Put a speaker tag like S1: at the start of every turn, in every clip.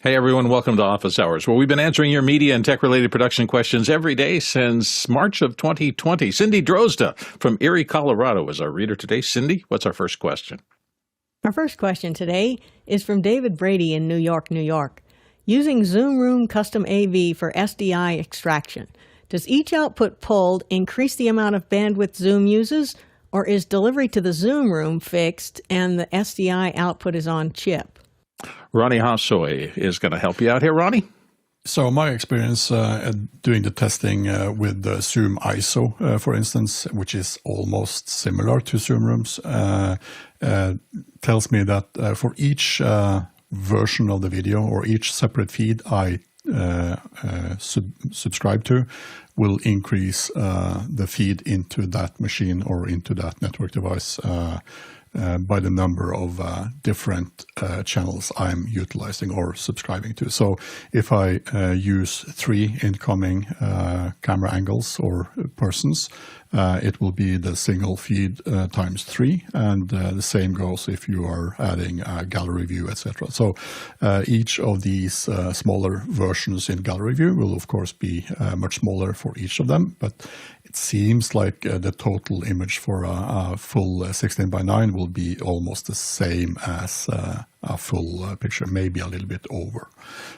S1: Hey everyone, welcome to Office Hours, where we've been answering your media and tech-related production questions every day since March of 2020. Cindy Drozda from Erie, Colorado is our reader today. Cindy, what's our first question?
S2: Our first question today is from David Brady in New York, New York. Using Zoom Room Custom AV for SDI extraction, does each output pulled increase the amount of bandwidth Zoom uses, or is delivery to the Zoom Room fixed and the SDI output is on chip?
S1: Ronnie Hossoy is going to help you out here. Ronnie?
S3: So my experience doing the testing with the ZoomISO, for instance, which is almost similar to Zoom Rooms, tells me that for each version of the video or each separate feed I subscribe to will increase the feed into that machine or into that network device by the number of different channels I'm utilizing or subscribing to. So if I use 3 incoming camera angles or persons, it will be the single feed times 3, and the same goes if you are adding a gallery view, etc. So each of these smaller versions in gallery view will of course be much smaller for each of them, but it seems like the total image for a full 16:9 will be almost the same as a full picture, maybe a little bit over.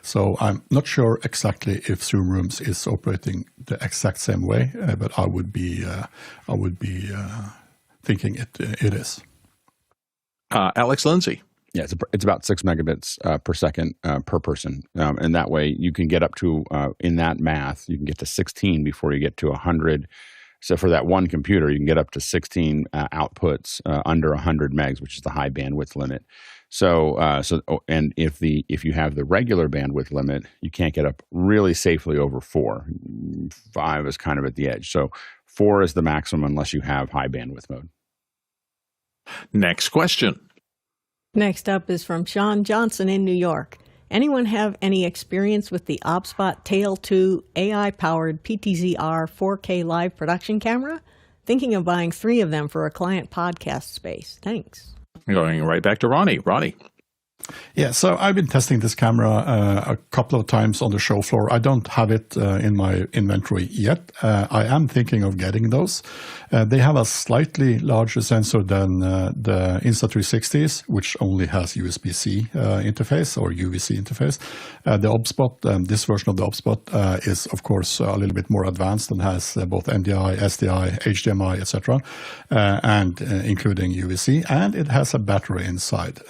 S3: So I'm not sure exactly if Zoom Rooms is operating the exact same way, but I would be thinking it is.
S1: Alex Lindsay.
S4: Yeah, it's about 6 megabits per second per person. And that way you can get up to, in that math, you can get to 16 before you get to 100. So for that one computer, you can get up to 16 outputs under 100 megs, which is the high bandwidth limit. And if you have the regular bandwidth limit, you can't get up really safely over 4. 5 is kind of at the edge. So 4 is the maximum unless you have high bandwidth mode.
S1: Next question.
S2: Next up is from Sean Johnson in New York. Anyone have any experience with the OBSBOT Tail 2 AI-Powered PTZR 4K live production camera? Thinking of buying 3 of them for a client podcast space. Thanks.
S1: Going right back to Ronnie. Ronnie.
S3: Yeah, so I've been testing this camera a couple of times on the show floor. I don't have it in my inventory yet. I am thinking of getting those. They have a slightly larger sensor than the Insta360s, which only has USB-C interface or UVC interface. The OBSBOT, this version of the OBSBOT is, of course, a little bit more advanced and has both NDI, SDI, HDMI, etc., and including UVC, and it has a battery inside.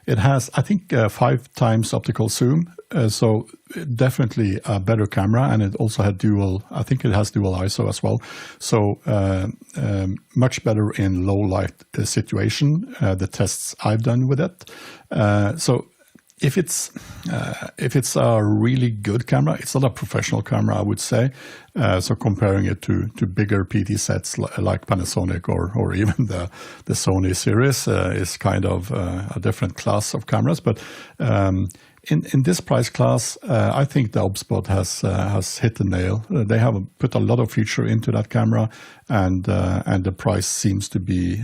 S3: It has, I think, 5 times optical zoom, so definitely a better camera, and it also had I think it has dual ISO as well, so much better in low light situation, the tests I've done with it. So if it's a really good camera, it's not a professional camera, I would say. So comparing it to bigger PT sets like Panasonic or even the Sony series is kind of a different class of cameras. But in this price class, I think the OBSBOT has hit the nail. They have put a lot of feature into that camera, and the price seems to be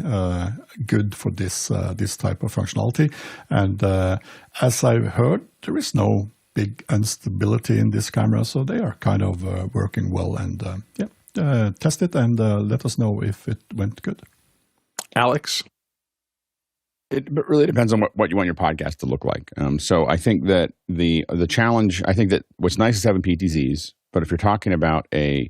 S3: good for this type of functionality. And as I've heard, there is no big instability in this camera, so they are kind of working well. And test it and let us know if it went good.
S1: Alex?
S4: It really depends on what you want your podcast to look like. So I think that the challenge, I think that what's nice is having PTZs, but if you're talking about a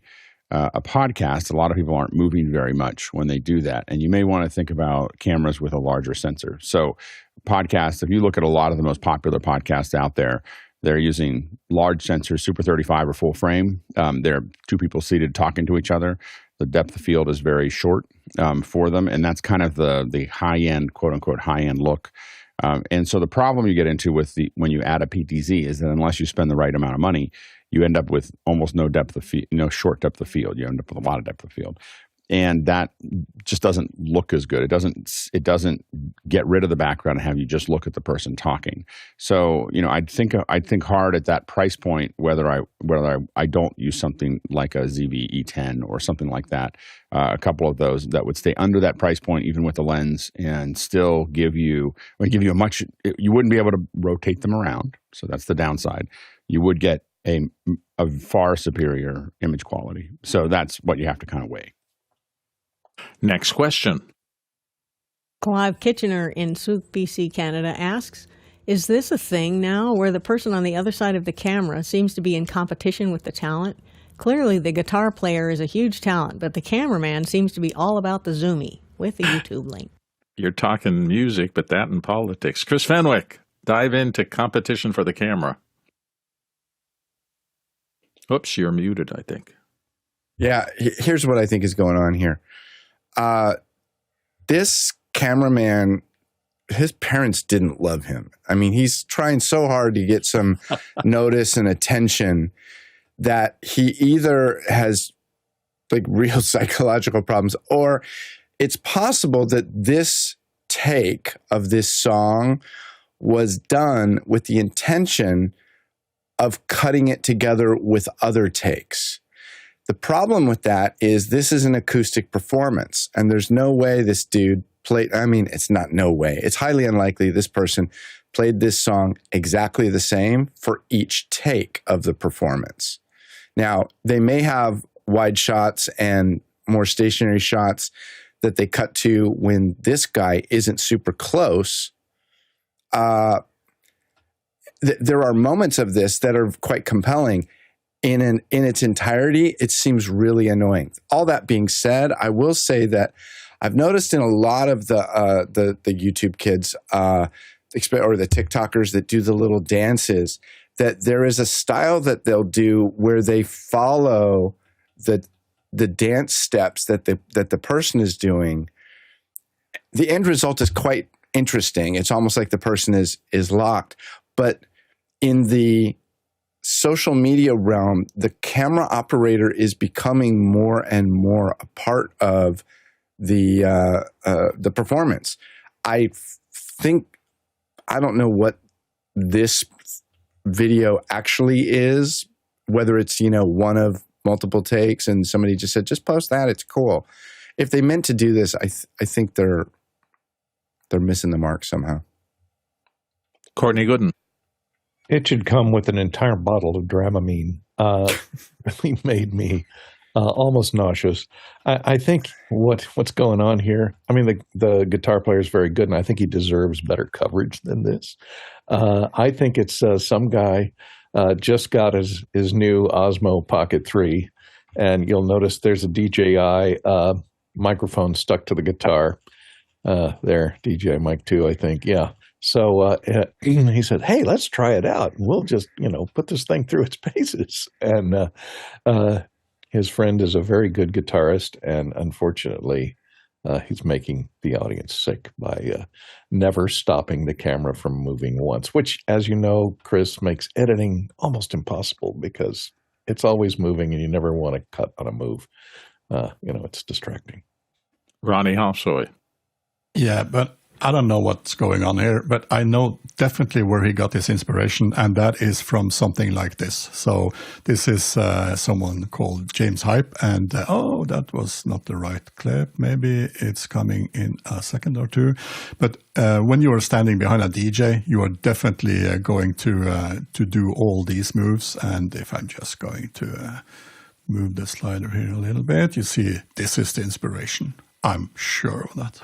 S4: podcast, a lot of people aren't moving very much when they do that. And you may want to think about cameras with a larger sensor. So podcasts, if you look at a lot of the most popular podcasts out there, they're using large sensors, Super 35 or full frame. They're 2 people seated talking to each other. The depth of field is very short for them, and that's kind of the high-end, quote-unquote, high-end look. And so the problem you get into when you add a PTZ is that unless you spend the right amount of money, you end up with almost no depth of field, short depth of field. You end up with a lot of depth of field. and that just doesn't look as good. It doesn't get rid of the background and have you just look at the person talking. So, I'd think hard at that price point whether I don't use something like a ZV-E10 or something like that. A couple of those that would stay under that price point, even with the lens, and still give you a much. You wouldn't be able to rotate them around, so that's the downside. You would get a far superior image quality. So that's what you have to kind of weigh.
S1: Next question.
S2: Clive Kitchener in Souk, BC, Canada asks, is this a thing now where the person on the other side of the camera seems to be in competition with the talent? Clearly, the guitar player is a huge talent, but the cameraman seems to be all about the zoomie, with the YouTube link.
S1: You're talking music, but that in politics. Chris Fenwick, dive into competition for the camera. Oops, you're muted, I think.
S5: Yeah, here's what I think is going on here. This cameraman, his parents didn't love him. I mean, he's trying so hard to get some notice and attention that he either has like real psychological problems, or it's possible that this take of this song was done with the intention of cutting it together with other takes. The problem with that is this is an acoustic performance, and there's no way this dude played, it's not no way. It's highly unlikely this person played this song exactly the same for each take of the performance. Now, they may have wide shots and more stationary shots that they cut to when this guy isn't super close. There are moments of this that are quite compelling. In its entirety, it seems really annoying. All that being said, I will say that I've noticed in a lot of the YouTube kids or the TikTokers that do the little dances, that there is a style that they'll do where they follow the dance steps that the person is doing. The end result is quite interesting. It's almost like the person is locked. But in the social media realm, the camera operator is becoming more and more a part of the performance. I don't know what this video actually is, whether it's one of multiple takes and somebody just said just post that, it's cool. If they meant to do this, I think they're missing the mark somehow.
S1: Courtney Gooden.
S6: It should come with an entire bottle of Dramamine. Really made me almost nauseous. I think what's going on here, the guitar player is very good, and I think he deserves better coverage than this. I think it's some guy just got his new Osmo Pocket 3, and you'll notice there's a DJI microphone stuck to the guitar. There, DJI Mic 2, I think, yeah. So he said, hey, let's try it out. We'll just, put this thing through its paces. And his friend is a very good guitarist, and unfortunately, he's making the audience sick by never stopping the camera from moving once, which, as you know, Chris, makes editing almost impossible because it's always moving and you never want to cut on a move. It's distracting.
S1: Ronnie Hofsoy.
S3: Yeah, but I don't know what's going on here, but I know definitely where he got his inspiration, and that is from something like this. So this is someone called James Hype, and that was not the right clip. Maybe it's coming in a second or two. But when you are standing behind a DJ, you are definitely going to do all these moves. And if I'm just going to move the slider here a little bit, you see this is the inspiration. I'm sure of that.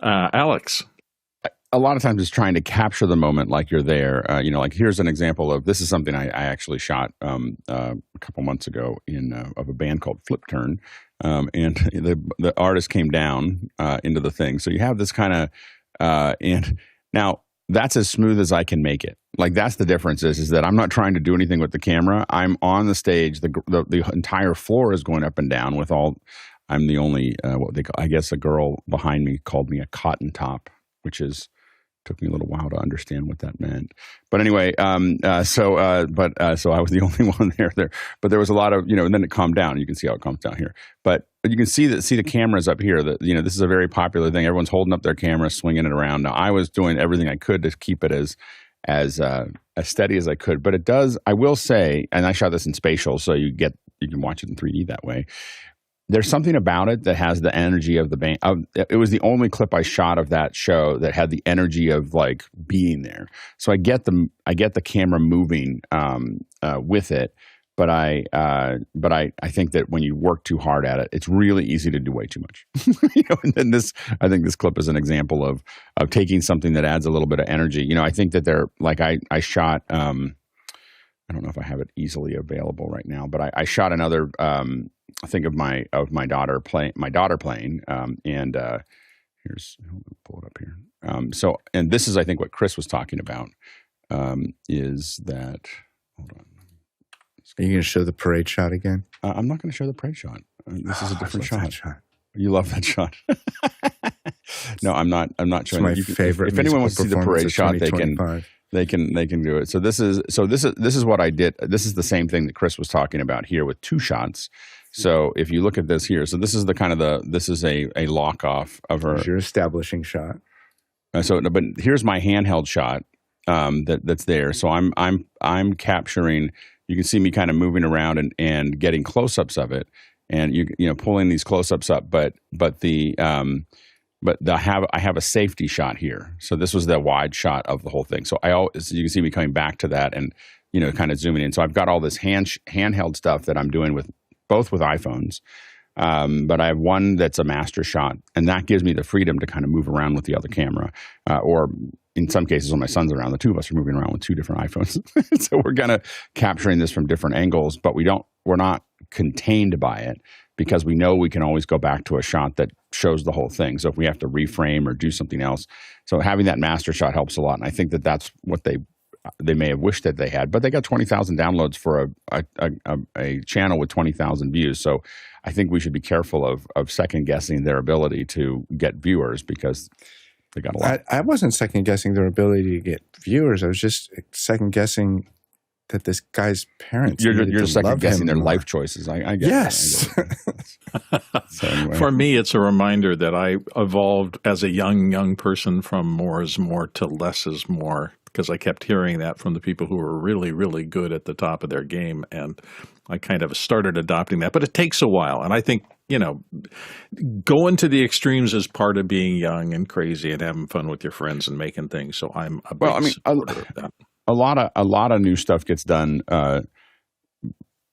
S1: Alex.
S4: A lot of times it's trying to capture the moment like you're there. Like here's an example of, this is something I actually shot a couple months ago of a band called Flip Turn. And the artist came down into the thing. So you have this kind of, and now that's as smooth as I can make it. Like that's the difference is that I'm not trying to do anything with the camera. I'm on the stage. The entire floor is going up and down with all. I'm the only, I guess a girl behind me called me a cotton top, which took me a little while to understand what that meant. But anyway, so I was the only one there. But there was a lot of, and then it calmed down. You can see how it calms down here. But you can see the cameras up here. That this is a very popular thing. Everyone's holding up their camera, swinging it around. Now, I was doing everything I could to keep it as steady as I could. But it does. I will say, and I shot this in spatial, so you can watch it in 3D that way. There's something about it that has the energy of the band. It was the only clip I shot of that show that had the energy of like being there. So I get the camera moving with it, but I think that when you work too hard at it, it's really easy to do way too much. And then I think this clip is an example of taking something that adds a little bit of energy. I think that they're like I shot. I don't know if I have it easily available right now, but I shot another. Think of my daughter playing. And here's pull it up here. And this is I think what Chris was talking about. Is that hold on?
S5: Are you going to show the parade shot again?
S4: I'm not going to show the parade shot. This is a different shot. You love that shot. No, I'm not showing.
S5: It's my favorite.
S4: If anyone wants to see the parade shot, they can do it. So this is what I did. This is the same thing that Chris was talking about here with two shots. So if you look at this here, so this is this is a lock off of her.
S5: Here's your establishing shot.
S4: But here's my handheld shot that's there. So I'm capturing. You can see me kind of moving around and getting close-ups of it, and pulling these close-ups up. But I have a safety shot here. So this was the wide shot of the whole thing. So you can see me coming back to that and kind of zooming in. So I've got all this handheld stuff that I'm doing both with iPhones, but I have one that's a master shot, and that gives me the freedom to kind of move around with the other camera, or in some cases when my son's around, the two of us are moving around with two different iPhones. So we're kind of capturing this from different angles, but we're not contained by it because we know we can always go back to a shot that shows the whole thing. So if we have to reframe or do something else, so having that master shot helps a lot. And I think that that's what they may have wished that they had, but they got 20,000 downloads for a channel with 20,000 views. So I think we should be careful of second guessing their ability to get viewers because they got a lot.
S5: I wasn't second guessing their ability to get viewers. I was just second guessing that this guy's parents.
S4: You're second guessing their life choices. I get
S5: yes.
S4: That. So anyway.
S1: For me, it's a reminder that I evolved as a young person from more is more to less is more, because I kept hearing that from the people who were really, really good at the top of their game. And I kind of started adopting that. But it takes a while. And I think, going to the extremes is part of being young and crazy and having fun with your friends and making things. So I'm a big supporter of that.
S4: A lot of new stuff gets done. A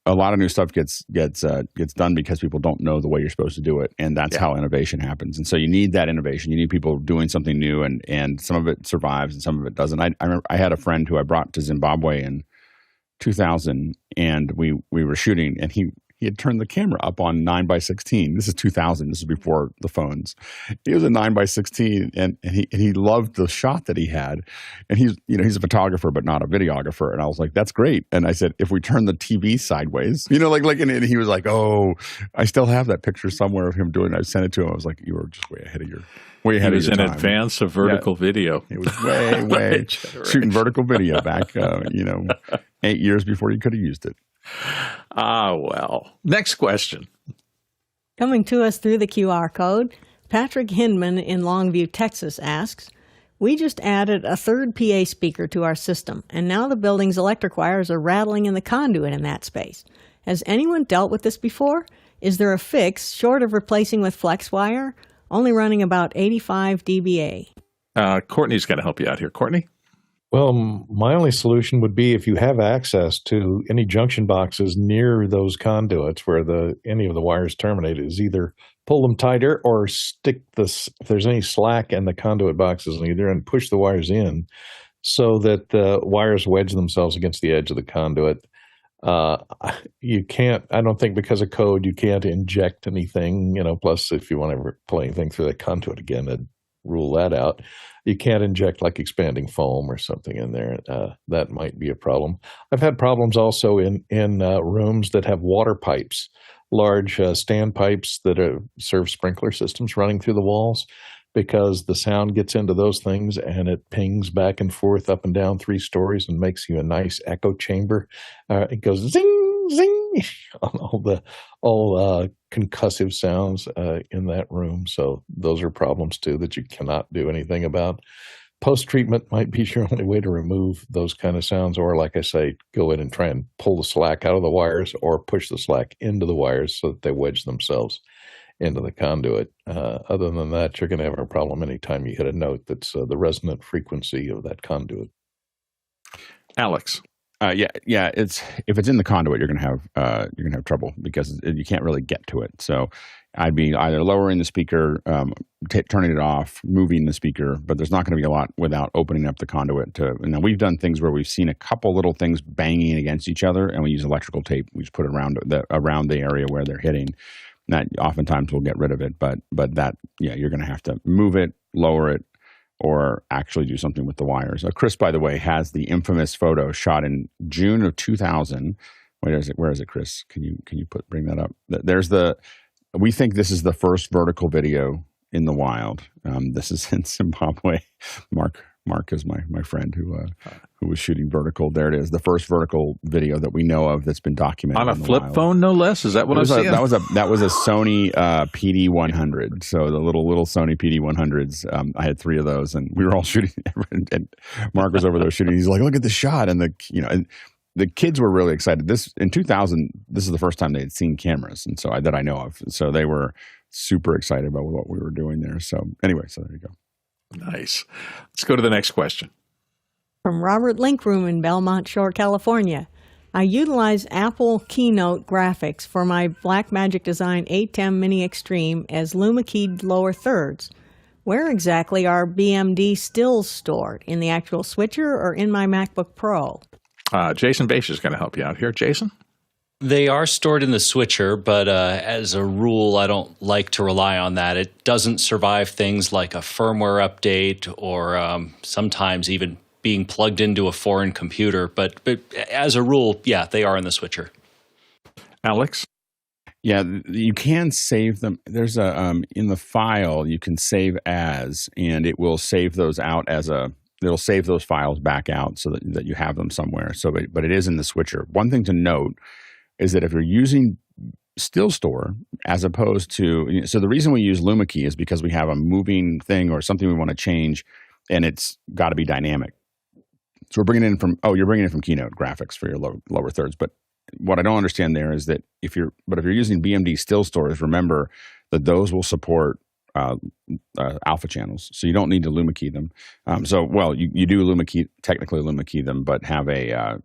S4: lot of new stuff gets done because people don't know the way you're supposed to do it, and that's how innovation happens. And so you need that innovation. You need people doing something new, and some of it survives and some of it doesn't. I remember I had a friend who I brought to Zimbabwe in 2000, and we were shooting, and he had turned the camera up on 9x16. This is 2000. This is before the phones. He was a 9x16, and he loved the shot that he had. And he's a photographer, but not a videographer. And I was like, that's great. And I said, if we turn the TV sideways, and he was like, oh, I still have that picture somewhere of him doing it. I sent it to him. I was like, you were just way ahead of your time.
S1: He was in advance of vertical video.
S4: It was way shooting vertical video back, 8 years before you could have used it.
S1: Well. Next question.
S2: Coming to us through the QR code, Patrick Hindman in Longview, Texas asks, we just added a third PA speaker to our system, and now the building's electric wires are rattling in the conduit in that space. Has anyone dealt with this before? Is there a fix, short of replacing with flex wire, only running about 85 dBA?
S4: Courtney's got to help you out here. Courtney?
S6: Well, my only solution would be if you have access to any junction boxes near those conduits where any of the wires terminate, is either pull them tighter or stick if there's any slack in the conduit boxes on either end, push the wires in so that the wires wedge themselves against the edge of the conduit. You can't, I don't think because of code, you can't inject anything, plus if you want to pull anything through the conduit again, I'd rule that out. You can't inject like expanding foam or something in there. That might be a problem. I've had problems also in rooms that have water pipes, large standpipes that serve sprinkler systems running through the walls, because the sound gets into those things and it pings back and forth up and down 3 stories and makes you a nice echo chamber. It goes zing, zing on all concussive sounds in that room. So those are problems too that you cannot do anything about. Post-treatment might be your only way to remove those kind of sounds, or like I say, go in and try and pull the slack out of the wires or push the slack into the wires so that they wedge themselves into the conduit. Other than that, you're going to have a problem anytime you hit a note that's the resonant frequency of that conduit.
S1: Alex.
S4: Yeah. If it's in the conduit, you're gonna have trouble because you can't really get to it. So I'd be either lowering the speaker, turning it off, moving the speaker, but there's not going to be a lot without opening up the conduit. Now we've done things where we've seen a couple little things banging against each other, and we use electrical tape. We just put it around the area where they're hitting. That oftentimes we'll get rid of it, but that you're going to have to move it, lower it, or actually do something with the wires. Chris, by the way, has the infamous photo shot in June of 2000. Where is it, Chris? Can you bring that up? We think this is the first vertical video in the wild. This is in Zimbabwe. Mark is my friend who was shooting vertical. There it is, the first vertical video that we know of that's been documented
S1: on a flip phone, no less. Is that what I'm saying?
S4: That was a Sony PD100. So the little Sony PD100s. I had 3 of those, and we were all shooting. And Mark was over there shooting. He's like, "Look at the shot!" And the kids were really excited. In 2000, this is the first time they had seen cameras, and so that I know of. So they were super excited about what we were doing there. So anyway, so there you go.
S1: Nice. Let's go to the next question.
S2: From Robert Linkroom in Belmont Shore, California. I utilize Apple Keynote graphics for my Blackmagic Design ATEM Mini Extreme as Luma-Keyed L3rds. Where exactly are BMD Stills stored? In the actual switcher or in my MacBook Pro?
S1: Jason Bache is going to help you out here. Jason?
S7: They are stored in the switcher, but as a rule, I don't like to rely on that. It doesn't survive things like a firmware update or sometimes even being plugged into a foreign computer. But as a rule, yeah, they are in the switcher.
S1: Alex?
S4: Yeah, you can save them. There's in the file, you can save as, and it will save those out it'll save those files back out so that you have them somewhere. But it is in the switcher. One thing to note is that if you're using Still Store as opposed to, so the reason we use Luma-Key is because we have a moving thing or something we want to change, and it's got to be dynamic. So we're bringing it in you're bringing it from Keynote graphics for your lower thirds. But what I don't understand there is that if you're using BMD Still Stores, remember that those will support alpha channels, so you don't need to Luma-Key them. You do technically Luma-Key them, but have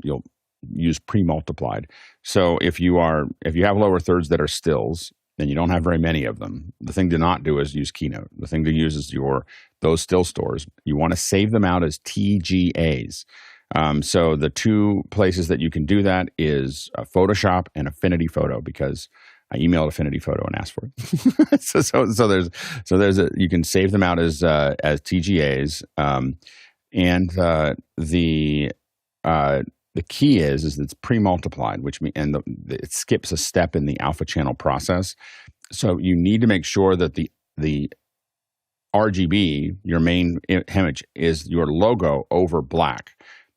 S4: you'll use pre-multiplied. So if you have lower thirds that are stills and you don't have very many of them, the thing to not do is use Keynote. The thing to use is those still stores. You want to save them out as TGAs. So the 2 places that you can do that is Photoshop and Affinity Photo, because I emailed Affinity Photo and asked for it. so you can save them out as TGAs, and the key is it's pre-multiplied, which means it skips a step in the alpha channel process. So you need to make sure that the RGB, your main image, is your logo over black.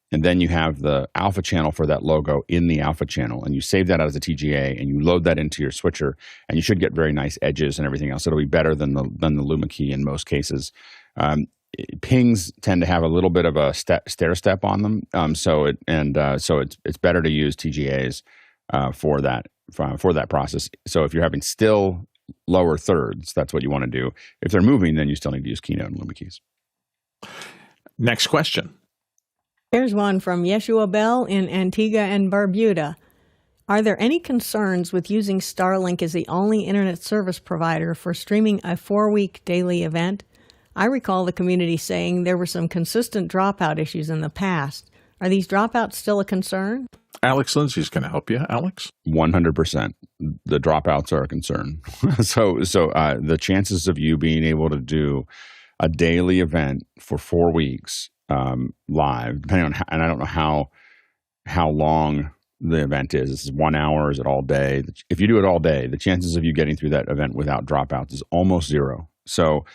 S4: And then you have the alpha channel for that logo in the alpha channel, and you save that as a TGA, and you load that into your switcher, and you should get very nice edges and everything else. It'll be better than the Luma-Key in most cases. Pings tend to have a little bit of a stair step on them, so it's better to use TGAs for that process. So if you're having still lower thirds, that's what you want to do. If they're moving, then you still need to use Keynote and Luma-Keys.
S1: Next question.
S2: Here's one from Yeshua Bell in Antigua and Barbuda. Are there any concerns with using Starlink as the only internet service provider for streaming a 4-week daily event? I recall the community saying there were some consistent dropout issues in the past. Are these dropouts still a concern?
S1: Alex Lindsay's going to help you. Alex?
S4: 100%. The dropouts are a concern. So the chances of you being able to do a daily event for 4 weeks live, depending on and I don't know how long the event is. Is 1 hour? Is it all day? If you do it all day, the chances of you getting through that event without dropouts is almost zero. So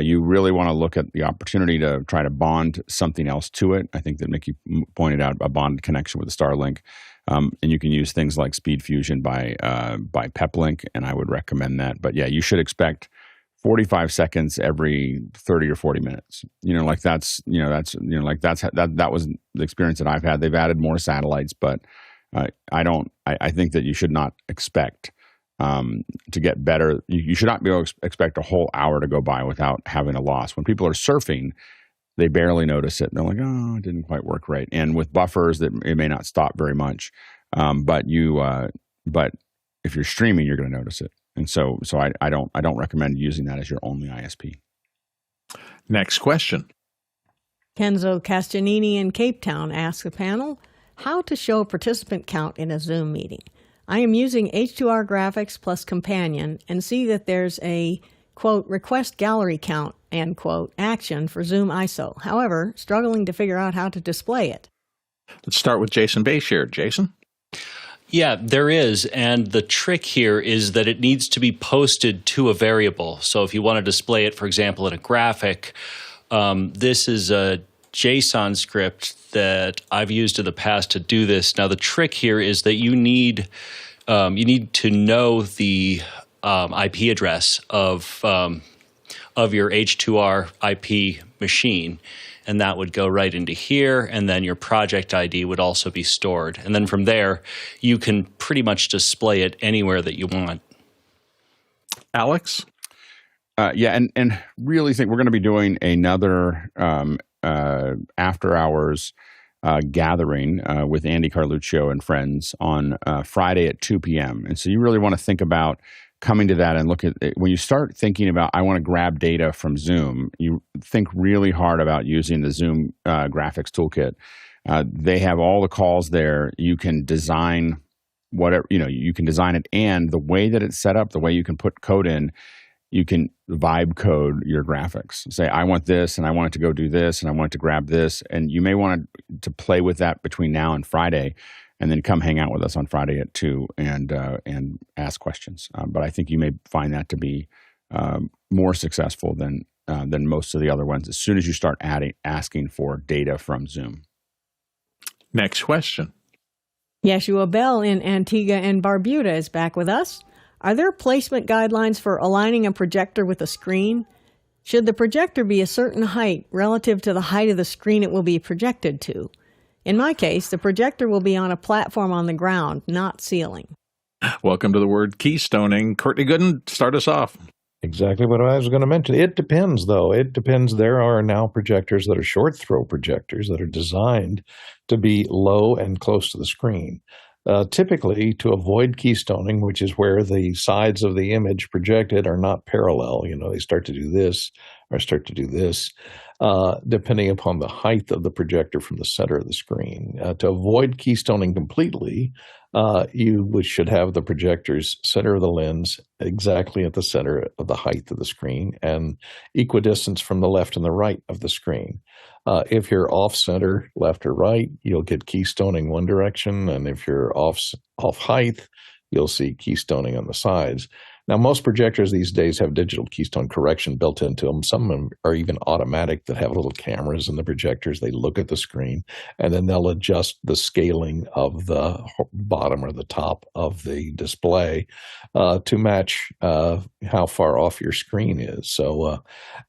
S4: You really want to look at the opportunity to try to bond something else to it. I think that Mickey pointed out a bonded connection with the Starlink. And you can use things like Speed Fusion by Peplink, and I would recommend that. But yeah, you should expect 45 seconds every 30 or 40 minutes. That was the experience that I've had. They've added more satellites, but I think that you should not expect to get better. You should not be able to expect a whole hour to go by without having a loss. When people are surfing, they barely notice it. They're like, oh, it didn't quite work right. And with buffers, that it may not stop very much. But if you're streaming, you're going to notice it. And so I don't recommend using that as your only ISP.
S1: Next question.
S2: Kenzo Castanini in Cape Town asks the panel, how to show participant count in a Zoom meeting. I am using H2R graphics+Companion and see that there's a, quote, request gallery count, end quote, action for ZoomISO. However, struggling to figure out how to display it.
S1: Let's start with Jason Bayshare. Jason?
S7: Yeah, there is. And the trick here is that it needs to be posted to a variable. So if you want to display it, for example, in a graphic, this is a JSON script that I've used in the past to do this. Now, the trick here is that you need to know the IP address of your H2R IP machine. And that would go right into here, and then your project ID would also be stored. And then from there, you can pretty much display it anywhere that you want.
S1: Alex?
S4: And really think we're going to be doing another after-hours gathering with Andy Carluccio and friends on Friday at 2 p.m. And so you really want to think about coming to that and look at it. When you start thinking about, I want to grab data from Zoom, you think really hard about using the Zoom graphics toolkit. They have all the calls there. You can design whatever, you can design it. And the way that it's set up, the way you can put code in, you can vibe code your graphics. Say, I want this, and I want it to go do this, and I want it to grab this. And you may want to play with that between now and Friday, and then come hang out with us on Friday at 2 and ask questions. But I think you may find that to be more successful than most of the other ones as soon as you start asking for data from Zoom.
S1: Next question.
S2: Yeshua Bell in Antigua and Barbuda is back with us. Are there placement guidelines for aligning a projector with a screen? Should the projector be a certain height relative to the height of the screen it will be projected to? In my case, the projector will be on a platform on the ground, not ceiling.
S1: Welcome to the word keystoning. Courtney Gooden, start us off.
S6: Exactly what I was going to mention. It depends, though. It depends. There are now projectors that are short throw projectors that are designed to be low and close to the screen. Typically, to avoid keystoning, which is where the sides of the image projected are not parallel, they start to do this or start to do this, depending upon the height of the projector from the center of the screen. To avoid keystoning completely, you should have the projector's center of the lens exactly at the center of the height of the screen and equidistance from the left and the right of the screen. If you're off center, left or right, you'll get keystoning one direction, and if you're off height, you'll see keystoning on the sides. Now, most projectors these days have digital keystone correction built into them. Some of them are even automatic that have little cameras in the projectors. They look at the screen, and then they'll adjust the scaling of the bottom or the top of the display to match how far off your screen is. So,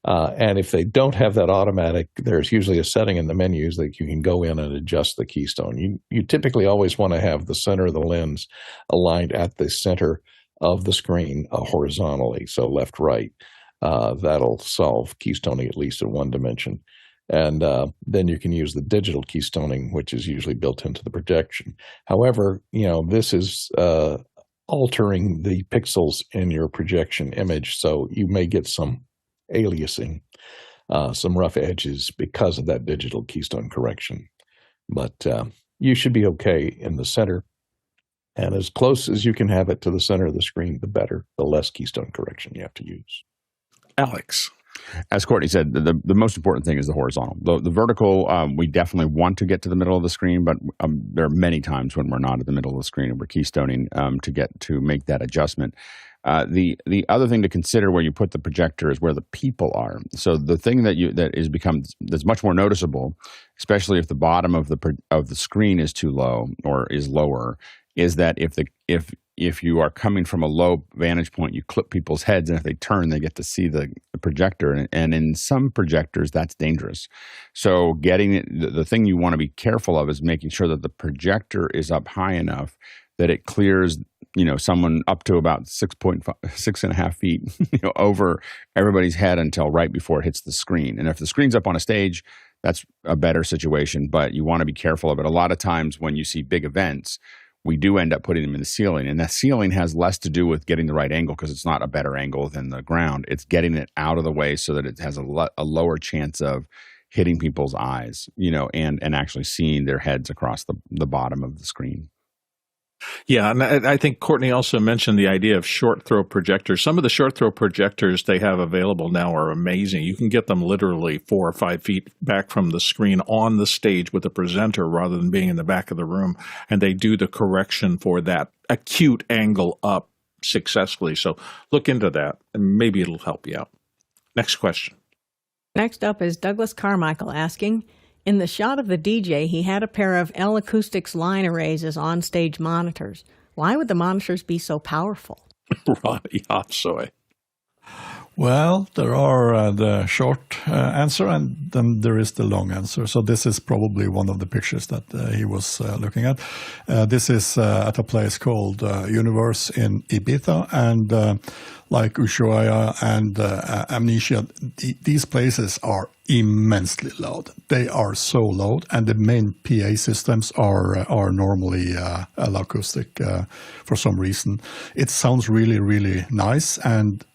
S6: and if they don't have that automatic, there's usually a setting in the menus that you can go in and adjust the keystone. You typically always want to have the center of the lens aligned at the center of the screen horizontally, so left, right. That'll solve keystoning at least in one dimension. And then you can use the digital keystoning, which is usually built into the projection. However, this is altering the pixels in your projection image, so you may get some aliasing, some rough edges because of that digital keystone correction. But you should be okay in the center. And as close as you can have it to the center of the screen, the better, the less keystone correction you have to use.
S1: Alex.
S4: As Courtney said, the most important thing is the horizontal. The vertical, we definitely want to get to the middle of the screen, but there are many times when we're not at the middle of the screen and we're keystoning to make that adjustment. The other thing to consider where you put the projector is where the people are. So the thing that's much more noticeable, especially if the bottom of the screen is too low or is lower, is that if you are coming from a low vantage point, you clip people's heads, and if they turn, they get to see the projector. And in some projectors, that's dangerous. So the thing you want to be careful of is making sure that the projector is up high enough that it clears, someone up to about 6.5 feet, over everybody's head until right before it hits the screen. And if the screen's up on a stage, that's a better situation, but you want to be careful of it. A lot of times when you see big events, we do end up putting them in the ceiling. And that ceiling has less to do with getting the right angle, because it's not a better angle than the ground. It's getting it out of the way so that it has a lower chance of hitting people's eyes, and actually seeing their heads across the bottom of the screen.
S1: Yeah, and I think Courtney also mentioned the idea of short throw projectors. Some of the short throw projectors they have available now are amazing. You can get them literally 4 or 5 feet back from the screen on the stage with the presenter rather than being in the back of the room, and they do the correction for that acute angle up successfully. So look into that, and maybe it'll help you out. Next question.
S2: Next up is Douglas Carmichael asking, in the shot of the DJ, he had a pair of L Acoustics line arrays as on-stage monitors. Why would the monitors be so powerful?
S1: Ronnie Hopsoy.
S3: Well, there are the short answer, and then there is the long answer. So this is probably one of the pictures that he was looking at. This is at a place called Universe in Ibiza, and like Ushuaia and Amnesia, these places are immensely loud. They are so loud, and the main PA systems are normally acoustic for some reason. It sounds really, really nice, and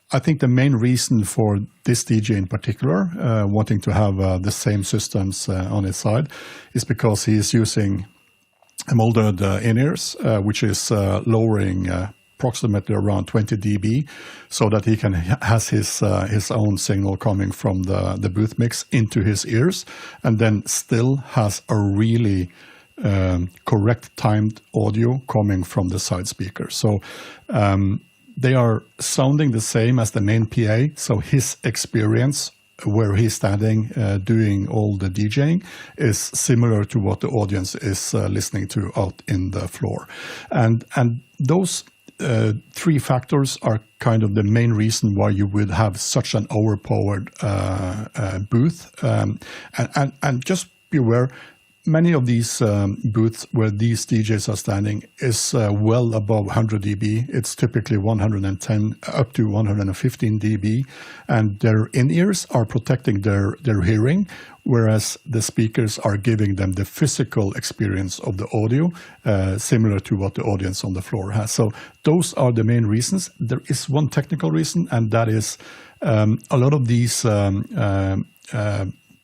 S3: I think the main reason for this DJ in particular, wanting to have the same systems on his side, is because he is using molded in-ears, which is lowering approximately around 20 dB, so that he has his own signal coming from the booth mix into his ears, and then still has a really correct timed audio coming from the side speaker. So they are sounding the same as the main PA, so his experience where he's standing doing all the DJing is similar to what the audience is listening to out in the floor. And those three factors are kind of the main reason why you would have such an overpowered booth. And just be aware, many of these booths where these DJs are standing is well above 100 dB. It's typically 110 up to 115 dB, and their in-ears are protecting their hearing, whereas the speakers are giving them the physical experience of the audio, similar to what the audience on the floor has. So those are the main reasons. There is one technical reason, and that is a lot of these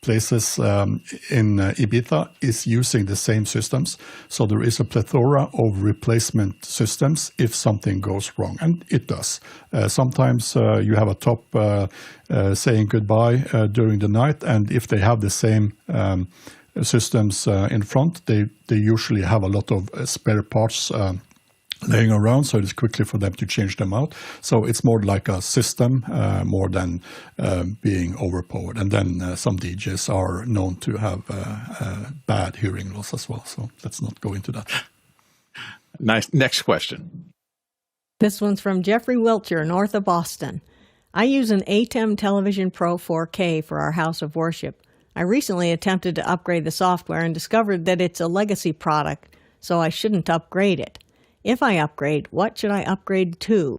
S3: places in Ibiza is using the same systems. So there is a plethora of replacement systems if something goes wrong, and it does. Sometimes you have a top saying goodbye during the night, and if they have the same systems in front, they usually have a lot of spare parts laying around, so it's quickly for them to change them out. So it's more like a system more than being overpowered. And then some DJs are known to have bad hearing loss as well. So let's not go into that.
S1: Nice. Next question.
S2: This one's from Jeffrey Wiltshire, north of Boston. I use an ATEM Television Pro 4K for our house of worship. I recently attempted to upgrade the software and discovered that it's a legacy product, so I shouldn't upgrade it. If I upgrade, what should I upgrade to?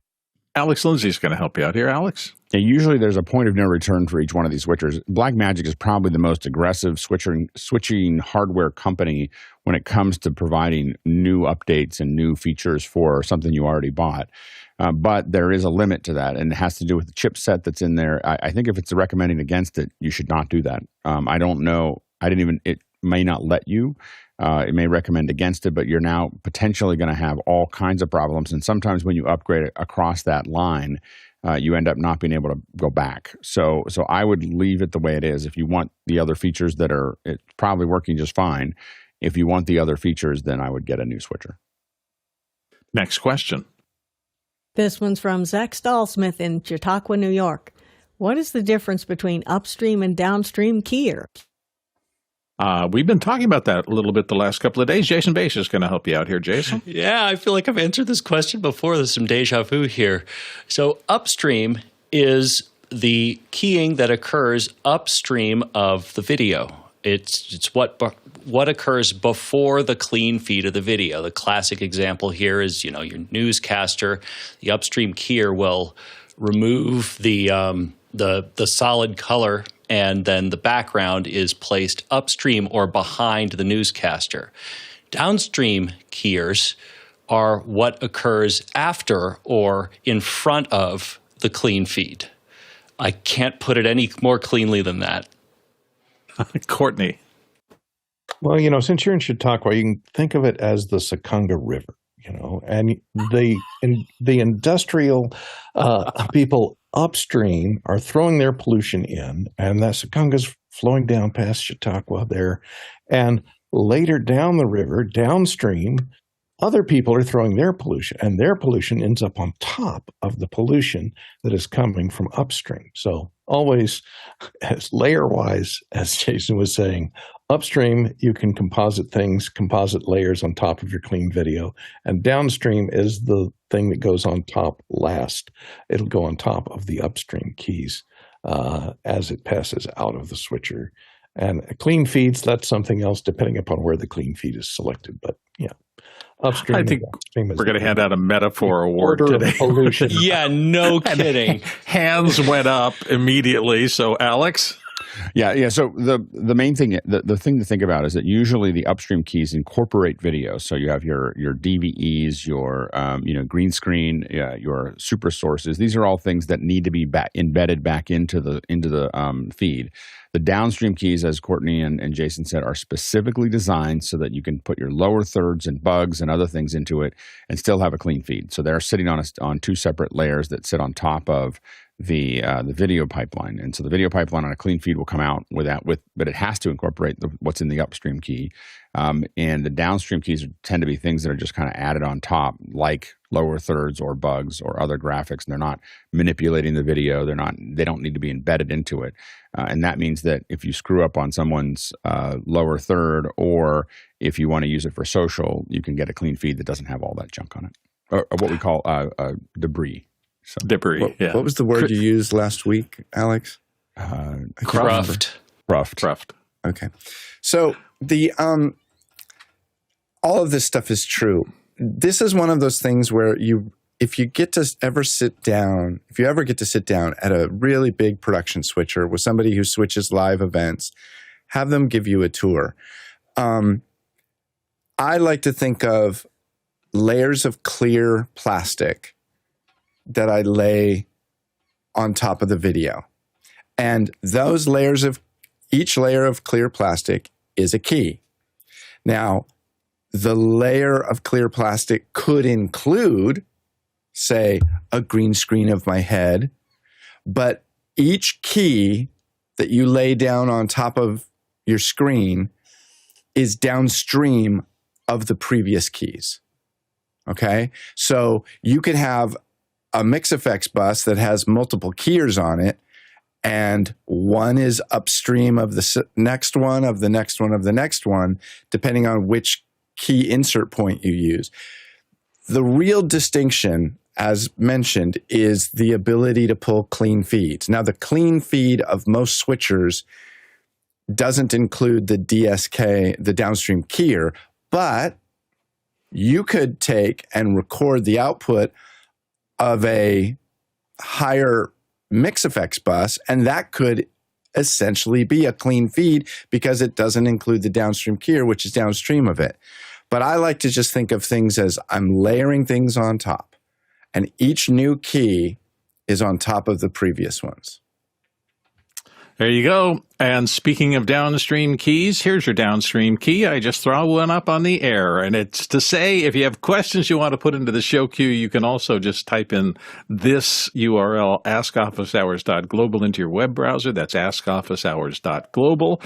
S1: Alex Lindsay's going to help you out here. Alex?
S4: Yeah, usually there's a point of no return for each one of these switchers. Blackmagic is probably the most aggressive switching hardware company when it comes to providing new updates and new features for something you already bought. But there is a limit to that, and it has to do with the chipset that's in there. I think if it's recommending against it, you should not do that. I don't know. It may not let you. It may recommend against it, but you're now potentially going to have all kinds of problems. And sometimes when you upgrade it across that line, you end up not being able to go back. So I would leave it the way it is. If you want the other features it's probably working just fine. If you want the other features, then I would get a new switcher.
S1: Next question.
S2: This one's from Zach Stallsmith in Chautauqua, New York. What is the difference between upstream and downstream keyer?
S1: We've been talking about that a little bit the last couple of days. Jason Bass is going to help you out here, Jason.
S7: Yeah, I feel like I've answered this question before. There's some deja vu here. So upstream is the keying that occurs upstream of the video. It's what occurs before the clean feed of the video. The classic example here is, your newscaster. The upstream keyer will remove the solid color, and then the background is placed upstream or behind the newscaster. Downstream keyers are what occurs after or in front of the clean feed. I can't put it any more cleanly than that.
S1: Courtney.
S6: Well, since you're in Chautauqua, you can think of it as the Secunga River, and the industrial people upstream are throwing their pollution in, and that Secunga's flowing down past Chautauqua there. And later down the river, downstream, other people are throwing their pollution, and their pollution ends up on top of the pollution that is coming from upstream. So always, as layer-wise, as Jason was saying, upstream, you can composite layers on top of your clean video, and downstream is the thing that goes on top last. It'll go on top of the upstream keys as it passes out of the switcher. And clean feeds, that's something else, depending upon where the clean feed is selected. But yeah, upstream.
S1: I think we're going to hand out a metaphor award today.
S6: Pollution.
S7: Yeah, no kidding.
S1: Hands went up immediately. So, Alex?
S4: Yeah. So the main thing, the thing to think about is that usually the upstream keys incorporate video. So you have your DVEs, your green screen, your super sources. These are all things that need to be embedded back into the feed. The downstream keys, as Courtney and Jason said, are specifically designed so that you can put your lower thirds and bugs and other things into it and still have a clean feed. So they're sitting on two separate layers that sit on top of the video pipeline. And so the video pipeline on a clean feed will come out but it has to incorporate what's in the upstream key. And the downstream keys tend to be things that are just kind of added on top, like lower thirds or bugs or other graphics. And they're not manipulating the video. They don't need to be embedded into it. And that means that if you screw up on someone's lower third, or if you want to use it for social, you can get a clean feed that doesn't have all that junk on it, or what we call debris. So,
S1: debris.
S5: What was the word you used last week, Alex?
S7: Cruft.
S5: Okay. So the all of this stuff is true. This is one of those things where if you ever get to sit down at a really big production switcher with somebody who switches live events, have them give you a tour. I like to think of layers of clear plastic that I lay on top of the video. And each layer of clear plastic is a key. Now, the layer of clear plastic could include, say, a green screen of my head, but each key that you lay down on top of your screen is downstream of the previous keys. Okay? So you could have a mix effects bus that has multiple keyers on it, and one is upstream of the next one, of the next one, of the next one, depending on which key insert point you use. The real distinction, as mentioned, is the ability to pull clean feeds. Now, the clean feed of most switchers doesn't include the DSK, the downstream keyer, but you could take and record the output of a higher mix effects bus, and that could essentially be a clean feed because it doesn't include the downstream keyer, which is downstream of it. But I like to just think of things as I'm layering things on top, and each new key is on top of the previous ones.
S1: There you go. And speaking of downstream keys, here's your downstream key. I just throw one up on the air, and it's to say if you have questions you want to put into the show queue, you can also just type in this URL, askofficehours.global, into your web browser. That's askofficehours.global.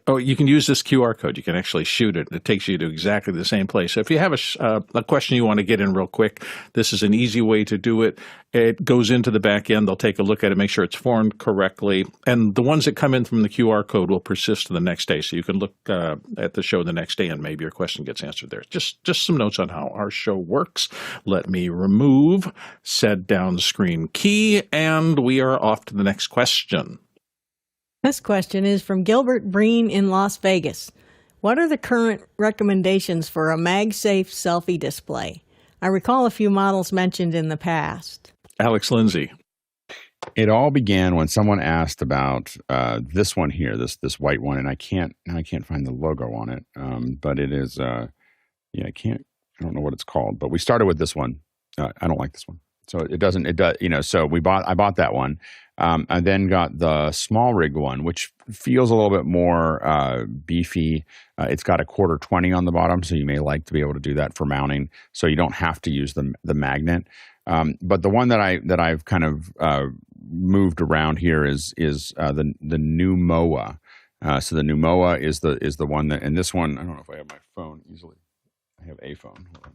S1: Or you can use this QR code. You can actually shoot it. It takes you to exactly the same place. So if you have a question you want to get in real quick, this is an easy way to do it. It goes into the back end. They'll take a look at it, make sure it's formed correctly. And the ones that come in from the QR code will persist to the next day. So you can look at the show the next day and maybe your question gets answered there. Just some notes on how our show works. Let me remove said downstream key, and we are off to the next question.
S2: This question is from Gilbert Breen in Las Vegas. What are the current recommendations for a Magsafe selfie display? I recall a few models mentioned in the past.
S1: Alex Lindsay.
S4: It all began when someone asked about this one here, this white one, and I can't find the logo on it, but it is I don't know what it's called, but we started with this one. I don't like this one, so it does. So I bought that one. I then got the small rig one, which feels a little bit more beefy. It's got a 1/4-20 on the bottom, so you may like to be able to do that for mounting. So you don't have to use the magnet. But the one that I've kind of moved around here is the Numoa. So the Numoa is the one that, and this one, I don't know if I have my phone easily. I have a phone. Hold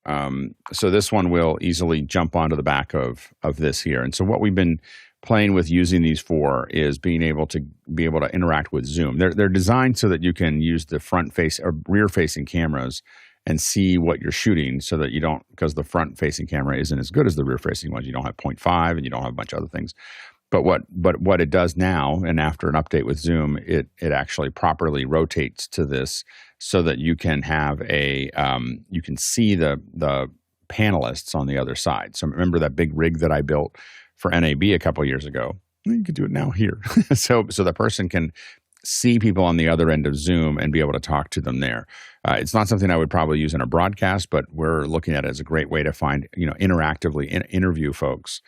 S4: on. So this one will easily jump onto the back of this here. And so what we've been playing with using these for is being able to interact with Zoom. They're designed so that you can use the front face or rear facing cameras and see what you're shooting, so that you don't, because the front facing camera isn't as good as the rear facing ones. You don't have 0.5 and you don't have a bunch of other things. But what it does now, and after an update with Zoom, it actually properly rotates to this so that you can have you can see the panelists on the other side. So remember that big rig that I built for NAB a couple years ago? You can do it now here. so the person can see people on the other end of Zoom and be able to talk to them there. It's not something I would probably use in a broadcast, but we're looking at it as a great way to find, interactively interview folks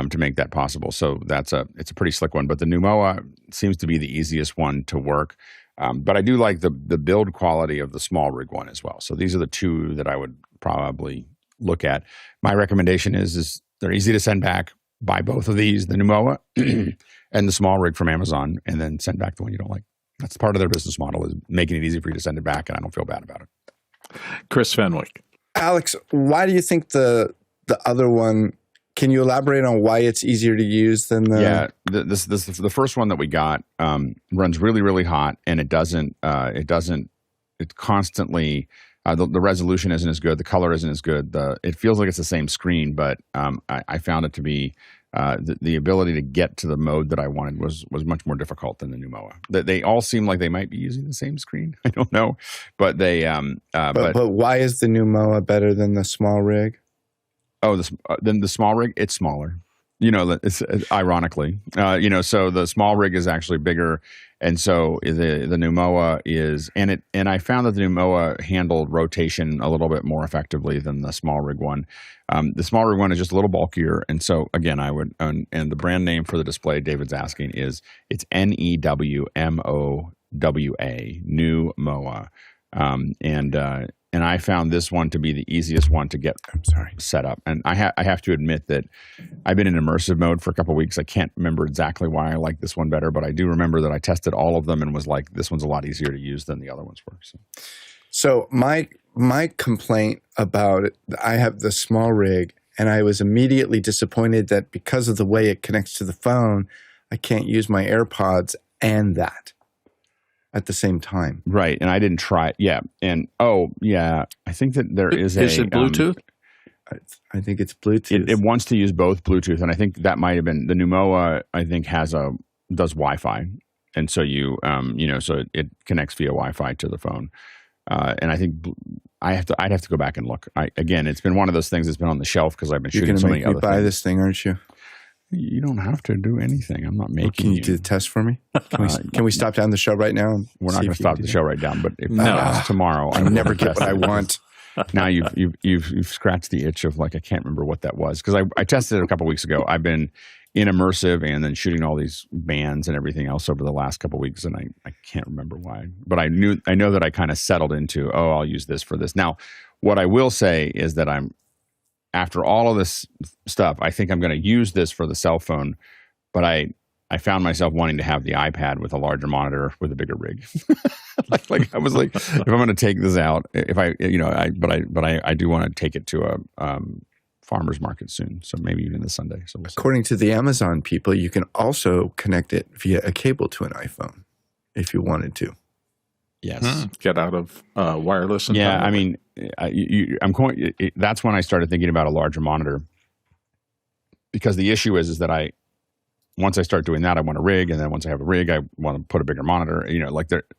S4: to make that possible. So it's a pretty slick one. But the Numoa seems to be the easiest one to work. But I do like the build quality of the small rig one as well. So these are the two that I would probably look at. My recommendation is they're easy to send back. Buy both of these, the Numoa and the small rig from Amazon, and then send back the one you don't like. That's part of their business model, is making it easy for you to send it back, and I don't feel bad about it.
S1: Chris Fenwick.
S5: Alex, why do you think the other one, can you elaborate on why it's easier to use than the...
S4: Yeah, the first one that we got runs really, really hot, and it constantly... the resolution isn't as good. The color isn't as good. It feels like it's the same screen, but I found it to be the ability to get to the mode that I wanted was much more difficult than the Numoa. They all seem like they might be using the same screen. I don't know, but they. But
S5: why is the Numoa better than the small rig?
S4: Oh, then the small rig, it's smaller. It's ironically, so the small rig is actually bigger, and so the Numoa is, and I found that the Numoa handled rotation a little bit more effectively than the small rig one. The small rig one is just a little bulkier, and so again, I would, and the brand name for the display David's asking it's NEWMOWA, Numoa, and I found this one to be the easiest one to get set up. And I have to admit that I've been in immersive mode for a couple of weeks. I can't remember exactly why I like this one better, but I do remember that I tested all of them and was like, this one's a lot easier to use than the other ones were.
S5: So my complaint about it, I have the small rig, and I was immediately disappointed that because of the way it connects to the phone, I can't use my AirPods and that at the same time.
S4: Right. And I didn't try it. Yeah. And I think that there is
S1: Is it Bluetooth?
S5: I think it's Bluetooth.
S4: It wants to use both Bluetooth, and I think that might have been the Numoa. I think does Wi-Fi, and so so it connects via Wi-Fi to the phone. And I think I'd have to go back and look. Again, it's been one of those things that's been on the shelf because I've been shooting so many other things.
S5: You're going to make me buy this thing, aren't you?
S4: You don't have to do anything. I'm not making
S5: Can you do the test for me? Can we stop down the show right now?
S4: We're not going to stop the show right down, but if tomorrow,
S5: I never get what I want.
S4: Now you've scratched the itch of I can't remember what that was, because I tested it a couple weeks ago. I've been in immersive and then shooting all these bands and everything else over the last couple of weeks, and I can't remember why, but I know that I kind of settled into, I'll use this for this. Now, what I will say is that after all of this stuff, I think I'm going to use this for the cell phone, but I found myself wanting to have the iPad with a larger monitor with a bigger rig. like I was like, if I'm going to take this out, I do want to take it to a farmer's market soon. So maybe even this Sunday. So we'll see.
S5: According to the Amazon people, you can also connect it via a cable to an iPhone if you wanted to.
S4: Yes.
S1: Get out of wireless.
S4: Yeah. I mean, that's when I started thinking about a larger monitor, because the issue is that once I start doing that, I want a rig, and then once I have a rig, I want to put a bigger monitor.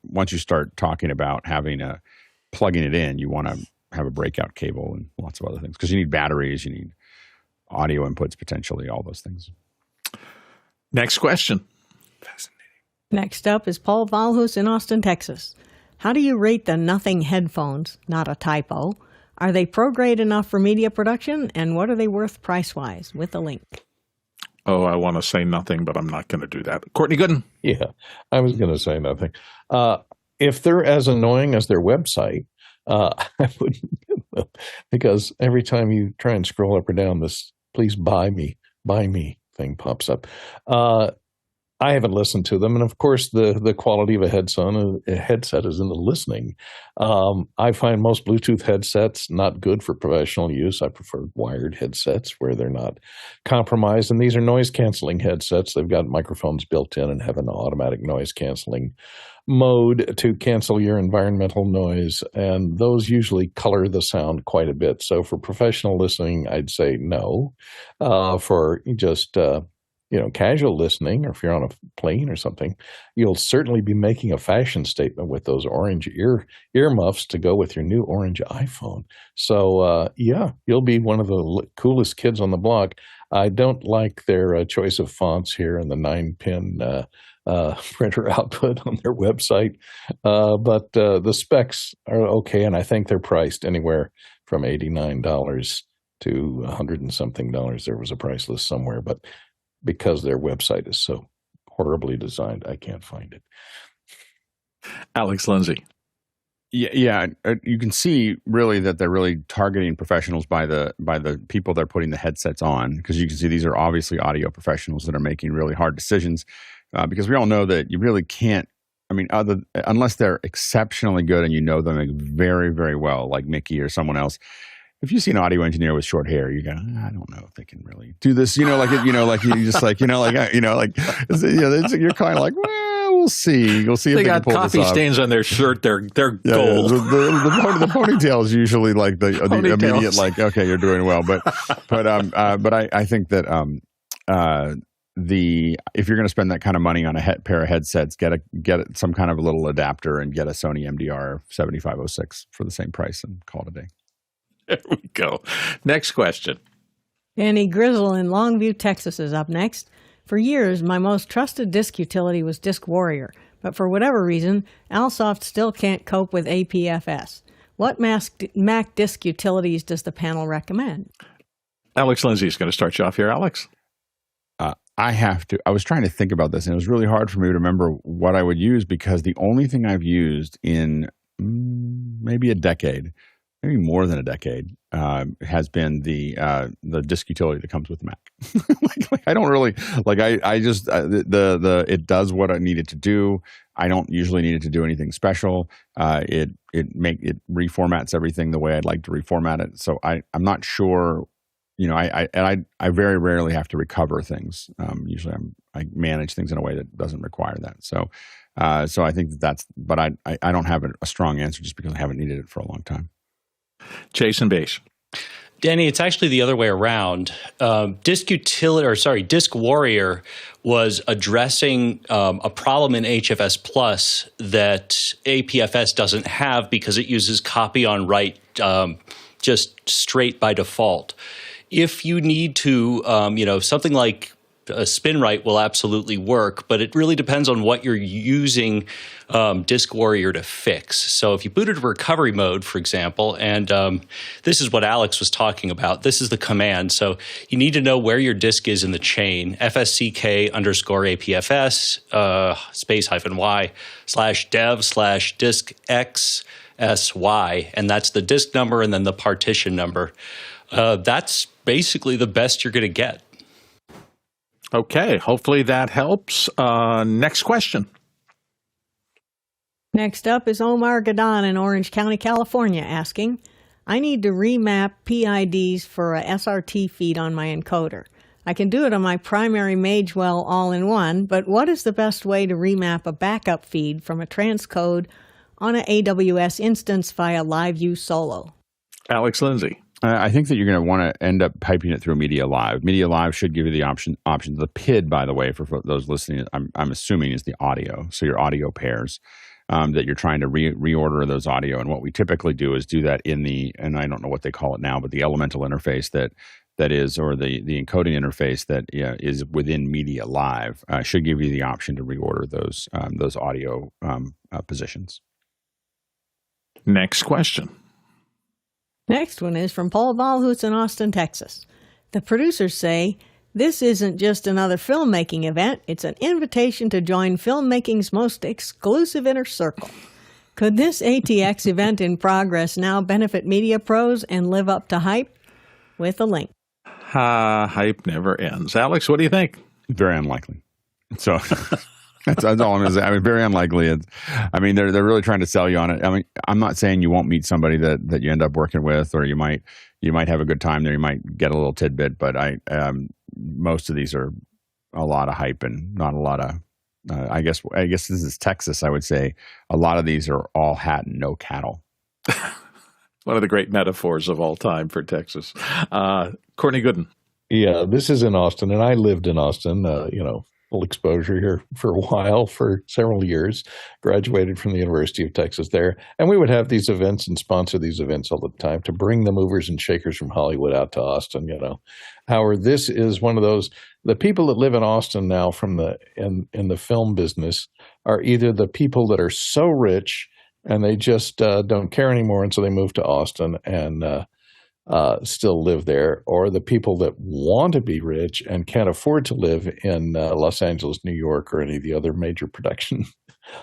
S4: Once you start talking about plugging it in, you want to have a breakout cable and lots of other things, because you need batteries, you need audio inputs, potentially, all those things.
S1: Next question.
S5: Fascinating.
S2: Next up is Paul Valhus in Austin, Texas. How do you rate the Nothing headphones? Not a typo. Are they pro-grade enough for media production? And what are they worth price-wise? With a link.
S1: Oh, I want to say nothing, but I'm not going to do that. Courtney Gooden.
S6: Yeah, I was going to say nothing. If they're as annoying as their website, I wouldn't get them, because every time you try and scroll up or down, this "please buy me" thing pops up. I haven't listened to them, and of course, the quality of a headset is in the listening. I find most Bluetooth headsets not good for professional use. I prefer wired headsets where they're not compromised, and these are noise-canceling headsets. They've got microphones built in and have an automatic noise-canceling mode to cancel your environmental noise, and those usually color the sound quite a bit. So for professional listening, I'd say no. For just casual listening, or if you're on a plane or something, you'll certainly be making a fashion statement with those orange earmuffs to go with your new orange iPhone. So, you'll be one of the coolest kids on the block. I don't like their choice of fonts here and the 9-pin printer output on their website, but the specs are okay, and I think they're priced anywhere from $89 to $100 and something. There was a price list somewhere, but because their website is so horribly designed, I can't find it.
S1: Alex Lindsay.
S4: Yeah, you can see really that they're really targeting professionals by the people they're putting the headsets on, because you can see these are obviously audio professionals that are making really hard decisions, because we all know that you really can't. I mean, unless they're exceptionally good and you know them very, very well, like Mickey or someone else. If you see an audio engineer with short hair, you go, I don't know if they can really do this. You're kind of like, well, we'll see. You'll see if
S1: They
S4: they can
S1: got
S4: pull
S1: coffee
S4: this off.
S1: stains on their shirt. They're gold.
S4: The ponytail is usually like the immediate, like, okay, you're doing well. But I think that if you're going to spend that kind of money on a pair of headsets, get some kind of a little adapter and get a Sony MDR 7506 for the same price and call it a day.
S1: There we go. Next question.
S2: Danny Grizzle in Longview, Texas is up next. For years, my most trusted disk utility was DiskWarrior, but for whatever reason, Alsoft still can't cope with APFS. What Mac disk utilities does the panel recommend?
S1: Alex Lindsay is going to start you off here. Alex?
S4: I was trying to think about this, and it was really hard for me to remember what I would use, because the only thing I've used in maybe a decade, maybe more than a decade, has been the disk utility that comes with the Mac. I don't really I just it does what I need it to do. I don't usually need it to do anything special. It reformats everything the way I'd like to reformat it. So I'm not sure. I very rarely have to recover things. Usually I manage things in a way that doesn't require that. So I think that's. But I don't have a strong answer just because I haven't needed it for a long time.
S1: Jason Bache.
S7: Danny, it's actually the other way around. DiskWarrior was addressing a problem in HFS Plus that APFS doesn't have, because it uses copy on write just straight by default. If you need to, something like a spin right will absolutely work, but it really depends on what you're using DiskWarrior to fix. So if you boot it to recovery mode, for example, and this is what Alex was talking about, this is the command. So you need to know where your disk is in the chain, fsck underscore APFS space -y /dev/disk XSY, and that's the disk number and then the partition number. That's basically the best you're going to get.
S1: Okay, hopefully that helps. Next question.
S2: Next up is Omar Gadan in Orange County, California, asking, I need to remap PIDs for a SRT feed on my encoder. I can do it on my primary Magewell all-in-one, but what is the best way to remap a backup feed from a transcode on an AWS instance via LiveView Solo?
S1: Alex Lindsay.
S4: I think that you're going to want to end up piping it through Media Live. Media Live should give you the option. The PID, by the way, for those listening, I'm assuming is the audio. So your audio pairs that you're trying to reorder those audio. And what we typically do is do that in the, and I don't know what they call it now, but the elemental interface that is, or the encoding interface that is within Media Live should give you the option to reorder those audio positions.
S1: Next question.
S2: Next one is from Paul Valhus in Austin, Texas. The producers say, this isn't just another filmmaking event, it's an invitation to join filmmaking's most exclusive inner circle. Could this ATX event in progress now benefit media pros and live up to hype? With a link.
S1: Hype never ends. Alex, what do you think?
S4: Very unlikely. So that's all I'm going to say. I mean, very unlikely. They're really trying to sell you on it. I mean, I'm not saying you won't meet somebody that you end up working with, or you might have a good time there. You might get a little tidbit, but most of these are a lot of hype and not a lot of. I guess this is Texas. I would say a lot of these are all hat and no cattle.
S1: One of the great metaphors of all time for Texas. Courtney Gooden.
S6: Yeah, this is in Austin, and I lived in Austin. Full exposure here for a while, for several years, graduated from the University of Texas there. And we would have these events and sponsor these events all the time to bring the movers and shakers from Hollywood out to Austin, Howard, this is one of those, the people that live in Austin now in the film business are either the people that are so rich and they just don't care anymore, and so they move to Austin and still live there, or the people that want to be rich and can't afford to live in Los Angeles, New York, or any of the other major production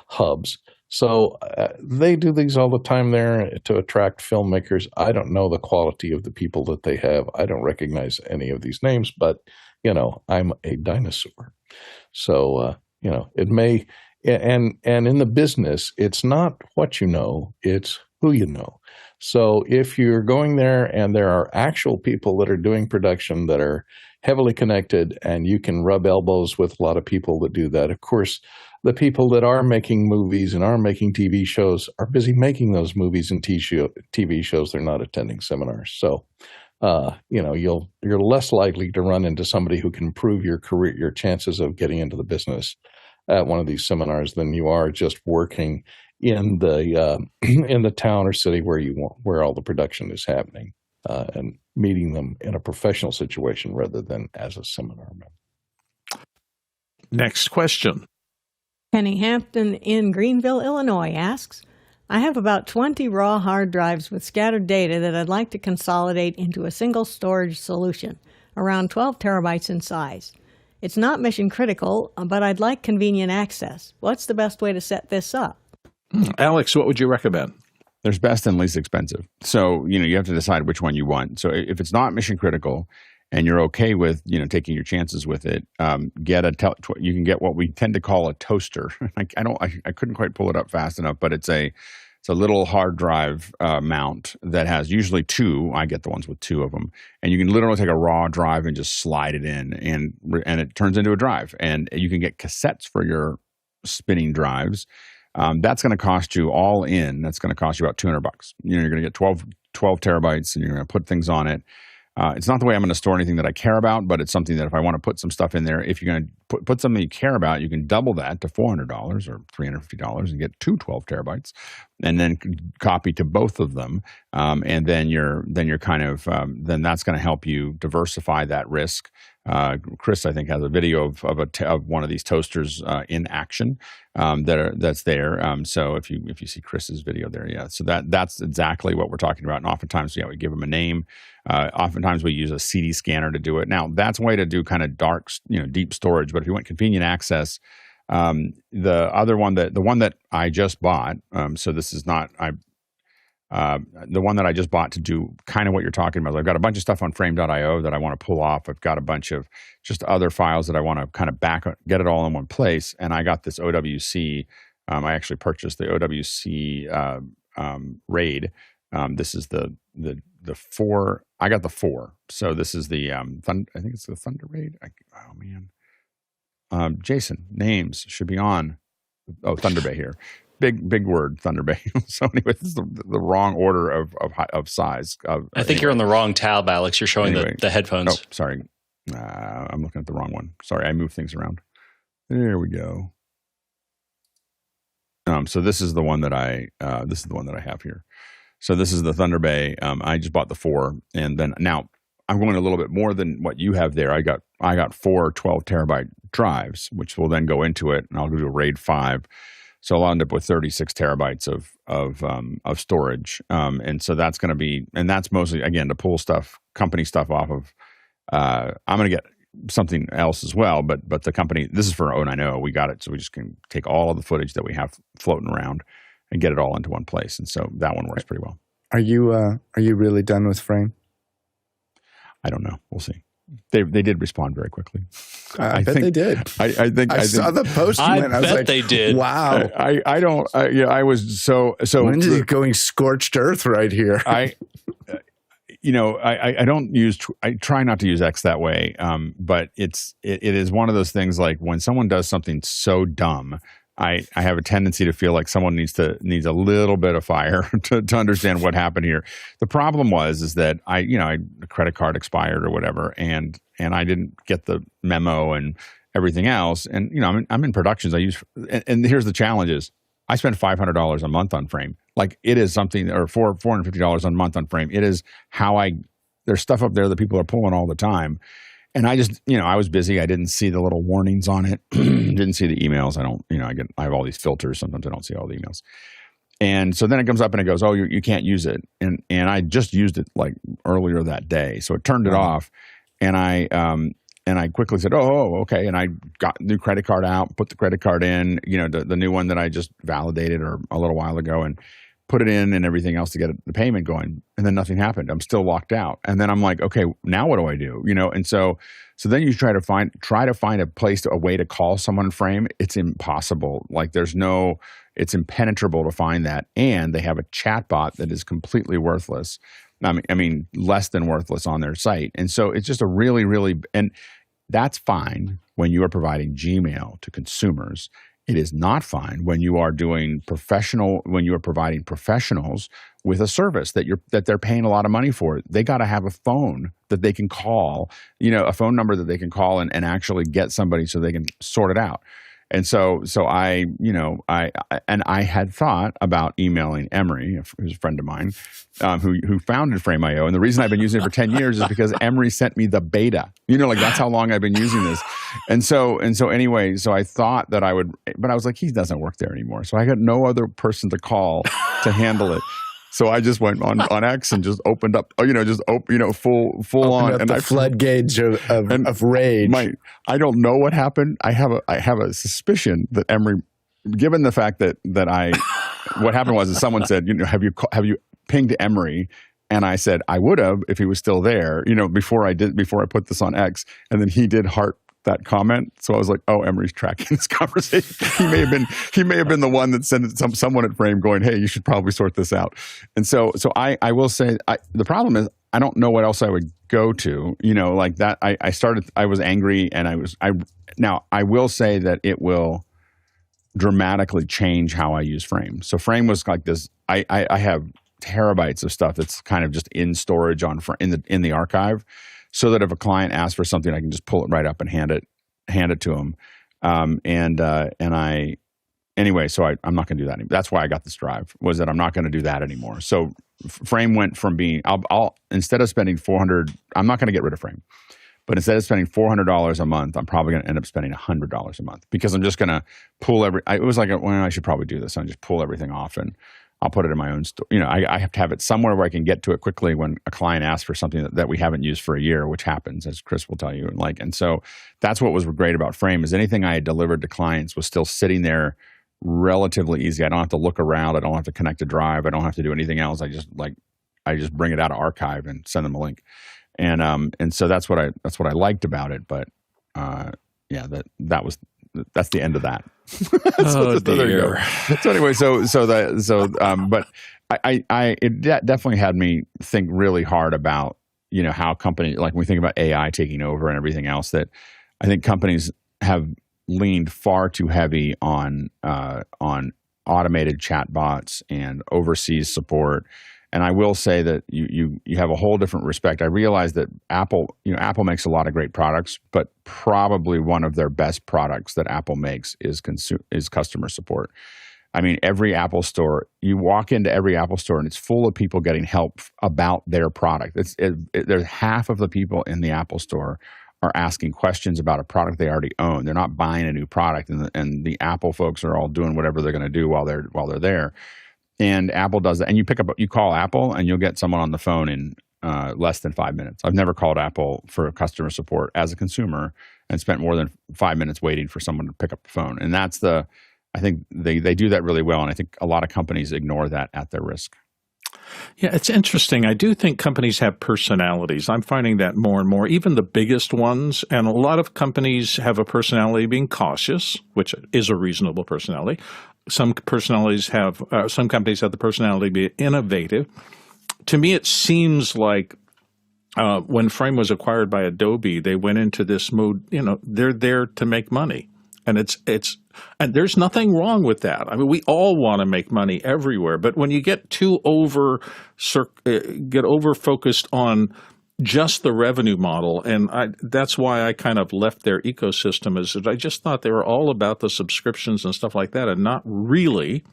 S6: hubs. So they do these all the time there to attract filmmakers. I don't know the quality of the people that they have. I don't recognize any of these names, but, I'm a dinosaur. So, it may, and in the business, it's not what you know, it's who you know. So if you're going there and there are actual people that are doing production that are heavily connected, and you can rub elbows with a lot of people that do that. Of course, the people that are making movies and are making TV shows are busy making those movies and TV shows. They're not attending seminars. So, you're less likely to run into somebody who can improve your career, your chances of getting into the business at one of these seminars than you are just working in the town or city where all the production is happening, and meeting them in a professional situation rather than as a seminar member.
S1: Next question.
S2: Penny Hampton in Greenville, Illinois asks, I have about 20 raw hard drives with scattered data that I'd like to consolidate into a single storage solution, around 12 terabytes in size. It's not mission critical, but I'd like convenient access. What's the best way to set this up?
S1: Alex, what would you recommend?
S4: There's best and least expensive. So, you have to decide which one you want. So if it's not mission critical and you're okay with, taking your chances with it, you can get what we tend to call a toaster. I couldn't quite pull it up fast enough, but it's a little hard drive mount that has usually two. I get the ones with two of them, and you can literally take a raw drive and just slide it in, and it turns into a drive. And you can get cassettes for your spinning drives. That's going to cost you all in. That's going to cost you about $200. You're going to get 12 terabytes, and you're going to put things on it. It's not the way I'm going to store anything that I care about, but it's something that if I want to put some stuff in there, if you're going to put something you care about, you can double that to $400 or $350 and get 12 terabytes, and then copy to both of them. And then you're kind of then that's going to help you diversify that risk. Chris, I think, has a video of one of these toasters in action that's there. So if you see Chris's video there, yeah. So that's exactly what we're talking about. And oftentimes, we give them a name. Oftentimes we use a CD scanner to do it. Now that's a way to do kind of dark, deep storage. But if you want convenient access, the one that I just bought. So this is not the one that I just bought to do kind of what you're talking about. I've got a bunch of stuff on frame.io that I want to pull off. I've got a bunch of just other files that I want to kind of get it all in one place. And I got this OWC. I actually purchased the OWC RAID. This is the 4. I got the 4. So this is the I think it's the Thunder RAID. Oh man, Jason, names should be on. Oh, Thunder Bay here. Big word, Thunder Bay. So anyway, this is the wrong order of size.
S7: I think you're on the wrong tab, Alex. You're showing the headphones.
S4: Oh, sorry. I'm looking at the wrong one. Sorry, I moved things around. There we go. So this is the one that I have here. So this is the Thunder Bay. I just bought the 4, and then now I'm going a little bit more than what you have there. I got 4 12 terabyte drives, which will then go into it, and I'll do a RAID 5. So I'll end up with 36 terabytes of storage, and so that's going to be, and that's mostly again to pull company stuff off of. I'm going to get something else as well, but the company, this is for 090. We got it, so we just can take all of the footage that we have floating around and get it all into one place, and so that one works pretty well.
S5: Are you really done with Frame?
S4: I don't know. We'll see. They did respond very quickly.
S5: I bet they did.
S4: I think I
S5: saw the post.
S7: I was like, they did.
S5: Wow.
S4: I don't. I was so.
S5: When is it going scorched earth right here?
S4: I don't use. I try not to use X that way. But it is one of those things like when someone does something so dumb. I have a tendency to feel like someone needs a little bit of fire to understand what happened here. The problem is that the credit card expired or whatever, and I didn't get the memo and everything else. And I'm in productions. I use, and here's the challenge is I spend $500 a month on Frame. Like it is something, or $450 a month on Frame. It is how there's stuff up there that people are pulling all the time. And I just, I was busy. I didn't see the little warnings on it. Didn't see the emails. I have all these filters. Sometimes I don't see all the emails. And so then it comes up and it goes, oh, you can't use it. And I just used it like earlier that day. So it turned it off. And I quickly said, oh, okay. And I got the new credit card out, put the credit card in, the new one that I just validated a little while ago, and put it in and everything else to get the payment going, and then nothing happened. I'm still locked out. And then I'm like, okay, now what do I do? And so then you try to find a way to call someone Frame. It's impossible. Like it's impenetrable to find that. And they have a chat bot that is completely worthless. I mean, less than worthless on their site. And so it's just a really, really, and that's fine when you are providing Gmail to consumers. It is not fine when you are providing professionals with a service that they're paying a lot of money for. They got to have a phone that they can call, a phone number that they can call and actually get somebody so they can sort it out. And so I had thought about emailing Emery, who's a friend of mine, who founded Frame.io. And the reason I've been using it for 10 years is because Emery sent me the beta. That's how long I've been using this. And so anyway, so I thought that I would, but I was like, he doesn't work there anymore. So I got no other person to call to handle it. So I just went on X and just opened up, full on,
S5: up
S4: and
S5: the floodgates of rage.
S4: I don't know what happened. I have a suspicion that Emery, given the fact that what happened was someone said, have you pinged Emery? And I said I would have if he was still there, before I put this on X, and then he did heart that comment. So I was like, oh, Emery's tracking this conversation. He may have been the one that sent it someone at Frame going, hey, you should probably sort this out. And so I will say the problem is I don't know what else I would go to, like that. I was angry, and I will say that it will dramatically change how I use Frame. So Frame was like this. I have terabytes of stuff that's kind of just in storage in the archive, so that if a client asks for something, I can just pull it right up and hand it to them. Anyway, so I'm not going to do that anymore. That's why I got this drive, was that I'm not going to do that anymore. So Frame went from being, I'll instead of spending $400, I'm not going to get rid of Frame, But instead of spending $400 a month, I'm probably going to end up spending $100 a month because I'm just going to pull it was like, well, I should probably do this. I just pull everything off and I'll put it in my own store. I have to have it somewhere where I can get to it quickly when a client asks for something that we haven't used for a year, which happens, as Chris will tell you. And so that's what was great about Frame is anything I had delivered to clients was still sitting there relatively easy. I don't have to look around. I don't have to connect a drive. I don't have to do anything else. I just bring it out of archive and send them a link. And so that's what I liked about it. But that's the end of that.
S1: Oh dear.
S4: So anyway, but it definitely had me think really hard about how companies, like when we think about AI taking over and everything else, that I think companies have leaned far too heavy on automated chatbots and overseas support. And I will say that you have a whole different respect. I realize that Apple makes a lot of great products, but probably one of their best products that Apple makes is customer support. I mean, every Apple store, you walk into every Apple store and it's full of people getting help about their product. There's half of the people in the Apple store are asking questions about a product they already own. They're not buying a new product, and the Apple folks are all doing whatever they're going to do while they're there. And Apple does that. And you call Apple and you'll get someone on the phone in less than 5 minutes. I've never called Apple for customer support as a consumer and spent more than 5 minutes waiting for someone to pick up the phone. And I think they do that really well. And I think a lot of companies ignore that at their risk.
S1: Yeah, it's interesting. I do think companies have personalities. I'm finding that more and more, even the biggest ones. And a lot of companies have a personality being cautious, which is a reasonable personality. Some companies have the personality to be innovative. To me, it seems like when Frame was acquired by Adobe, they went into this mode. They're there to make money, and and there's nothing wrong with that. I mean, we all want to make money everywhere, but when you get too over focused on just the revenue model, and that's why I kind of left their ecosystem, is that I just thought they were all about the subscriptions and stuff like that and not really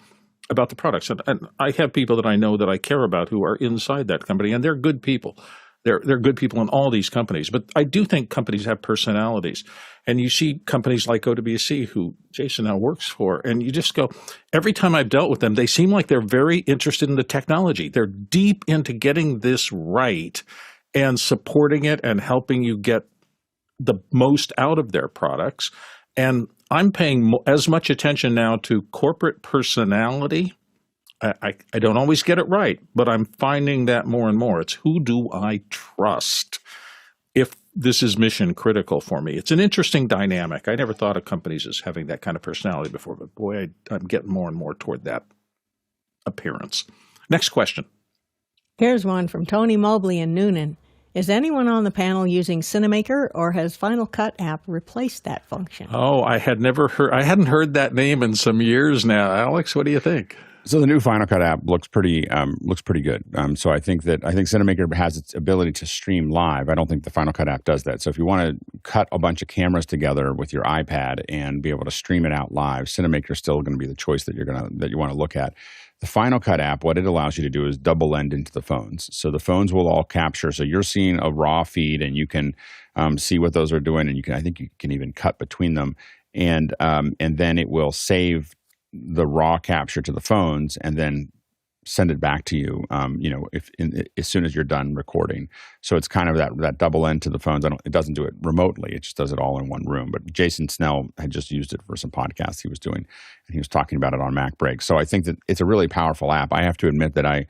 S1: about the products. And I have people that I know that I care about who are inside that company, and they're good people. They're good people in all these companies. But I do think companies have personalities. And you see companies like OWC, who Jason now works for, and you just go, every time I've dealt with them, they seem like they're very interested in the technology. They're deep into getting this right and supporting it and helping you get the most out of their products. And I'm paying as much attention now to corporate personality. I don't always get it right, but I'm finding that more and more. It's who do I trust if this is mission critical for me? It's an interesting dynamic. I never thought of companies as having that kind of personality before, but boy, I'm getting more and more toward that appearance. Next question.
S2: Here's one from Tony Mobley in Noonan. Is anyone on the panel using Cinemaker, or has Final Cut app replaced that function?
S1: Oh, I hadn't heard that name in some years now. Alex, what do you think?
S4: So the new Final Cut app looks pretty good. So I think Cinemaker has its ability to stream live. I don't think the Final Cut app does that. So if you want to cut a bunch of cameras together with your iPad and be able to stream it out live, Cinemaker is still going to be the choice that you want to look at. The Final Cut app, what it allows you to do is double lend into the phones. So the phones will all capture. So you're seeing a raw feed, and you can see what those are doing, and I think you can even cut between them, and then it will save the raw capture to the phones, and then send it back to you. As soon as you're done recording. So it's kind of that double end to the phones. It doesn't do it remotely. It just does it all in one room. But Jason Snell had just used it for some podcasts he was doing, and he was talking about it on Mac Break. So I think that it's a really powerful app. I have to admit that I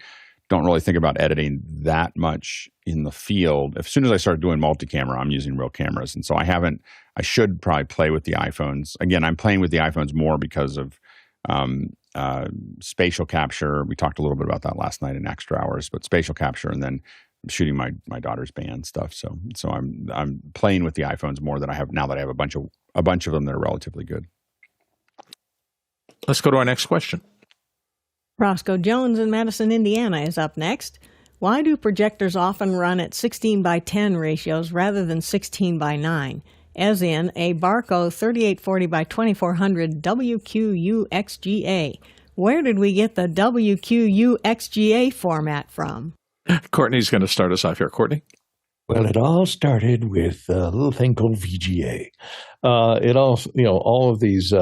S4: don't really think about editing that much in the field. As soon as I start doing multi-camera, I'm using real cameras, and so I should probably play with the iPhones. Again, I'm playing with the iPhones more because of spatial capture. We talked a little bit about that last night in Extra Hours, but spatial capture, and then shooting my daughter's band stuff. So I'm playing with the iPhones more than I have now that I have a bunch of them that are relatively good.
S1: Let's go to our next question.
S2: Roscoe Jones in Madison, Indiana is up next. Why do projectors often run at 16:10 ratios rather than 16:9? As in a Barco 3840 by 2400 WQUXGA. Where did we get the WQUXGA format from?
S1: Courtney's going to start us off here. Courtney?
S6: Well, it all started with a little thing called VGA. It also, all of these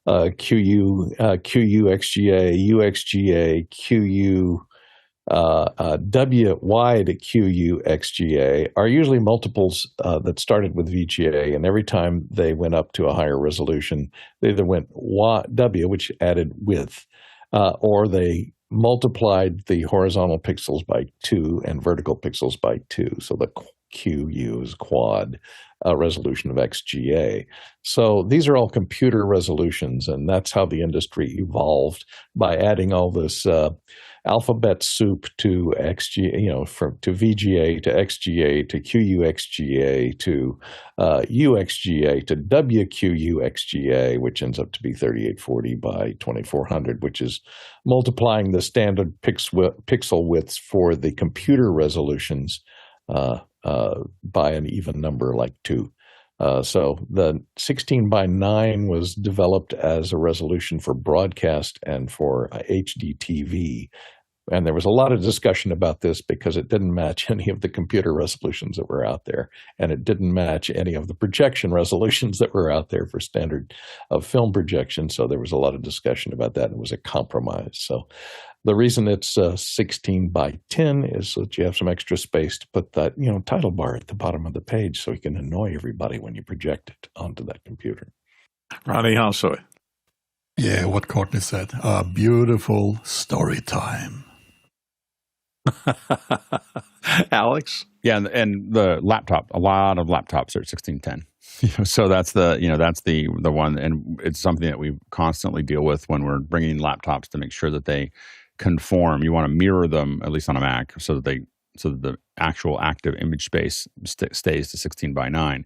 S6: QU-XGA, UXGA, QU, WY to QU-XGA are usually multiples that started with VGA, and every time they went up to a higher resolution, they either went W, which added width, or they multiplied the horizontal pixels by 2 and vertical pixels by 2. So the QU is quad resolution of XGA. So these are all computer resolutions, and that's how the industry evolved by adding all this alphabet soup to XGA, to VGA to XGA to QU-XGA to UXGA to WQU-XGA, which ends up to be 3840 by 2400, which is multiplying the standard pixel widths for the computer resolutions by an even number like 2. So the 16 by 9 was developed as a resolution for broadcast and for HD TV. And there was a lot of discussion about this because it didn't match any of the computer resolutions that were out there, and it didn't match any of the projection resolutions that were out there for standard film projection. So there was a lot of discussion about that, and it was a compromise. So the reason it's 16 by 10 is so that you have some extra space to put that title bar at the bottom of the page so you can annoy everybody when you project it onto that computer.
S1: Ronnie Halsoy.
S3: Yeah, what Courtney said. A beautiful story time.
S1: Alex?
S4: Yeah, and the laptop, a lot of laptops are at 1610. So that's the one, and it's something that we constantly deal with when we're bringing laptops to make sure that they conform. You want to mirror them, at least on a Mac, so that the actual active image space stays to 16 by 9.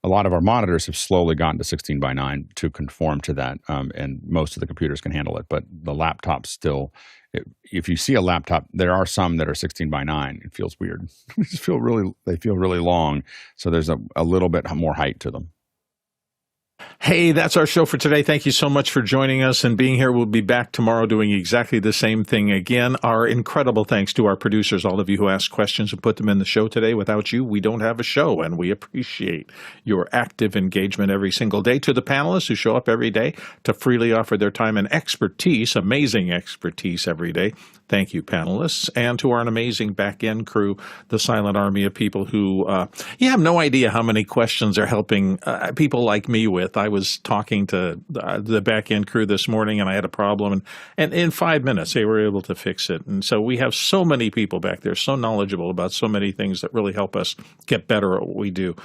S4: A lot of our monitors have slowly gotten to 16 by 9 to conform to that, and most of the computers can handle it. But the laptops still, if you see a laptop, there are some that are 16 by 9. It feels weird. They feel really long. So there's a little bit more height to them.
S1: Hey, that's our show for today. Thank you so much for joining us and being here. We'll be back tomorrow doing exactly the same thing again. Our incredible thanks to our producers, all of you who asked questions and put them in the show today. Without you, we don't have a show, and we appreciate your active engagement every single day. To the panelists who show up every day to freely offer their time and expertise, amazing expertise every day. Thank you, panelists. And to our amazing back-end crew, the silent army of people who you have no idea how many questions are helping people like me with. I was talking to the back-end crew this morning, and I had a problem, and in 5 minutes they were able to fix it. And so we have so many people back there, so knowledgeable about so many things that really help us get better at what we do.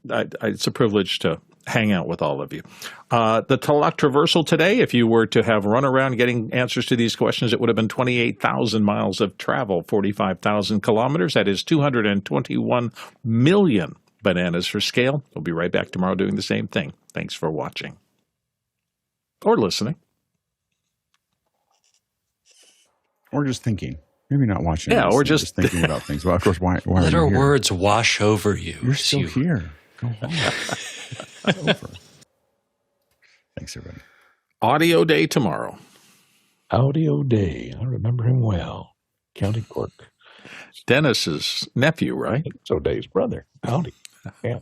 S1: It's a privilege to hang out with all of you. The Teluk Traversal today, if you were to have run around getting answers to these questions, it would have been 28,000 miles of travel, 45,000 kilometers. That is 221 million bananas for scale. We'll be right back tomorrow doing the same thing. Thanks for watching or listening.
S4: Or just thinking. Maybe not watching.
S1: Yeah, or just
S4: thinking about things. Well, of course, why
S7: Let
S4: are
S7: our
S4: you here?
S7: words wash over you.
S4: You're still here. Go home. Over. Thanks, everybody.
S1: Audio day tomorrow.
S6: Audio Day. I remember him well. County Cork.
S1: Dennis's nephew, right?
S6: So Dave's brother. Howdy. Yeah.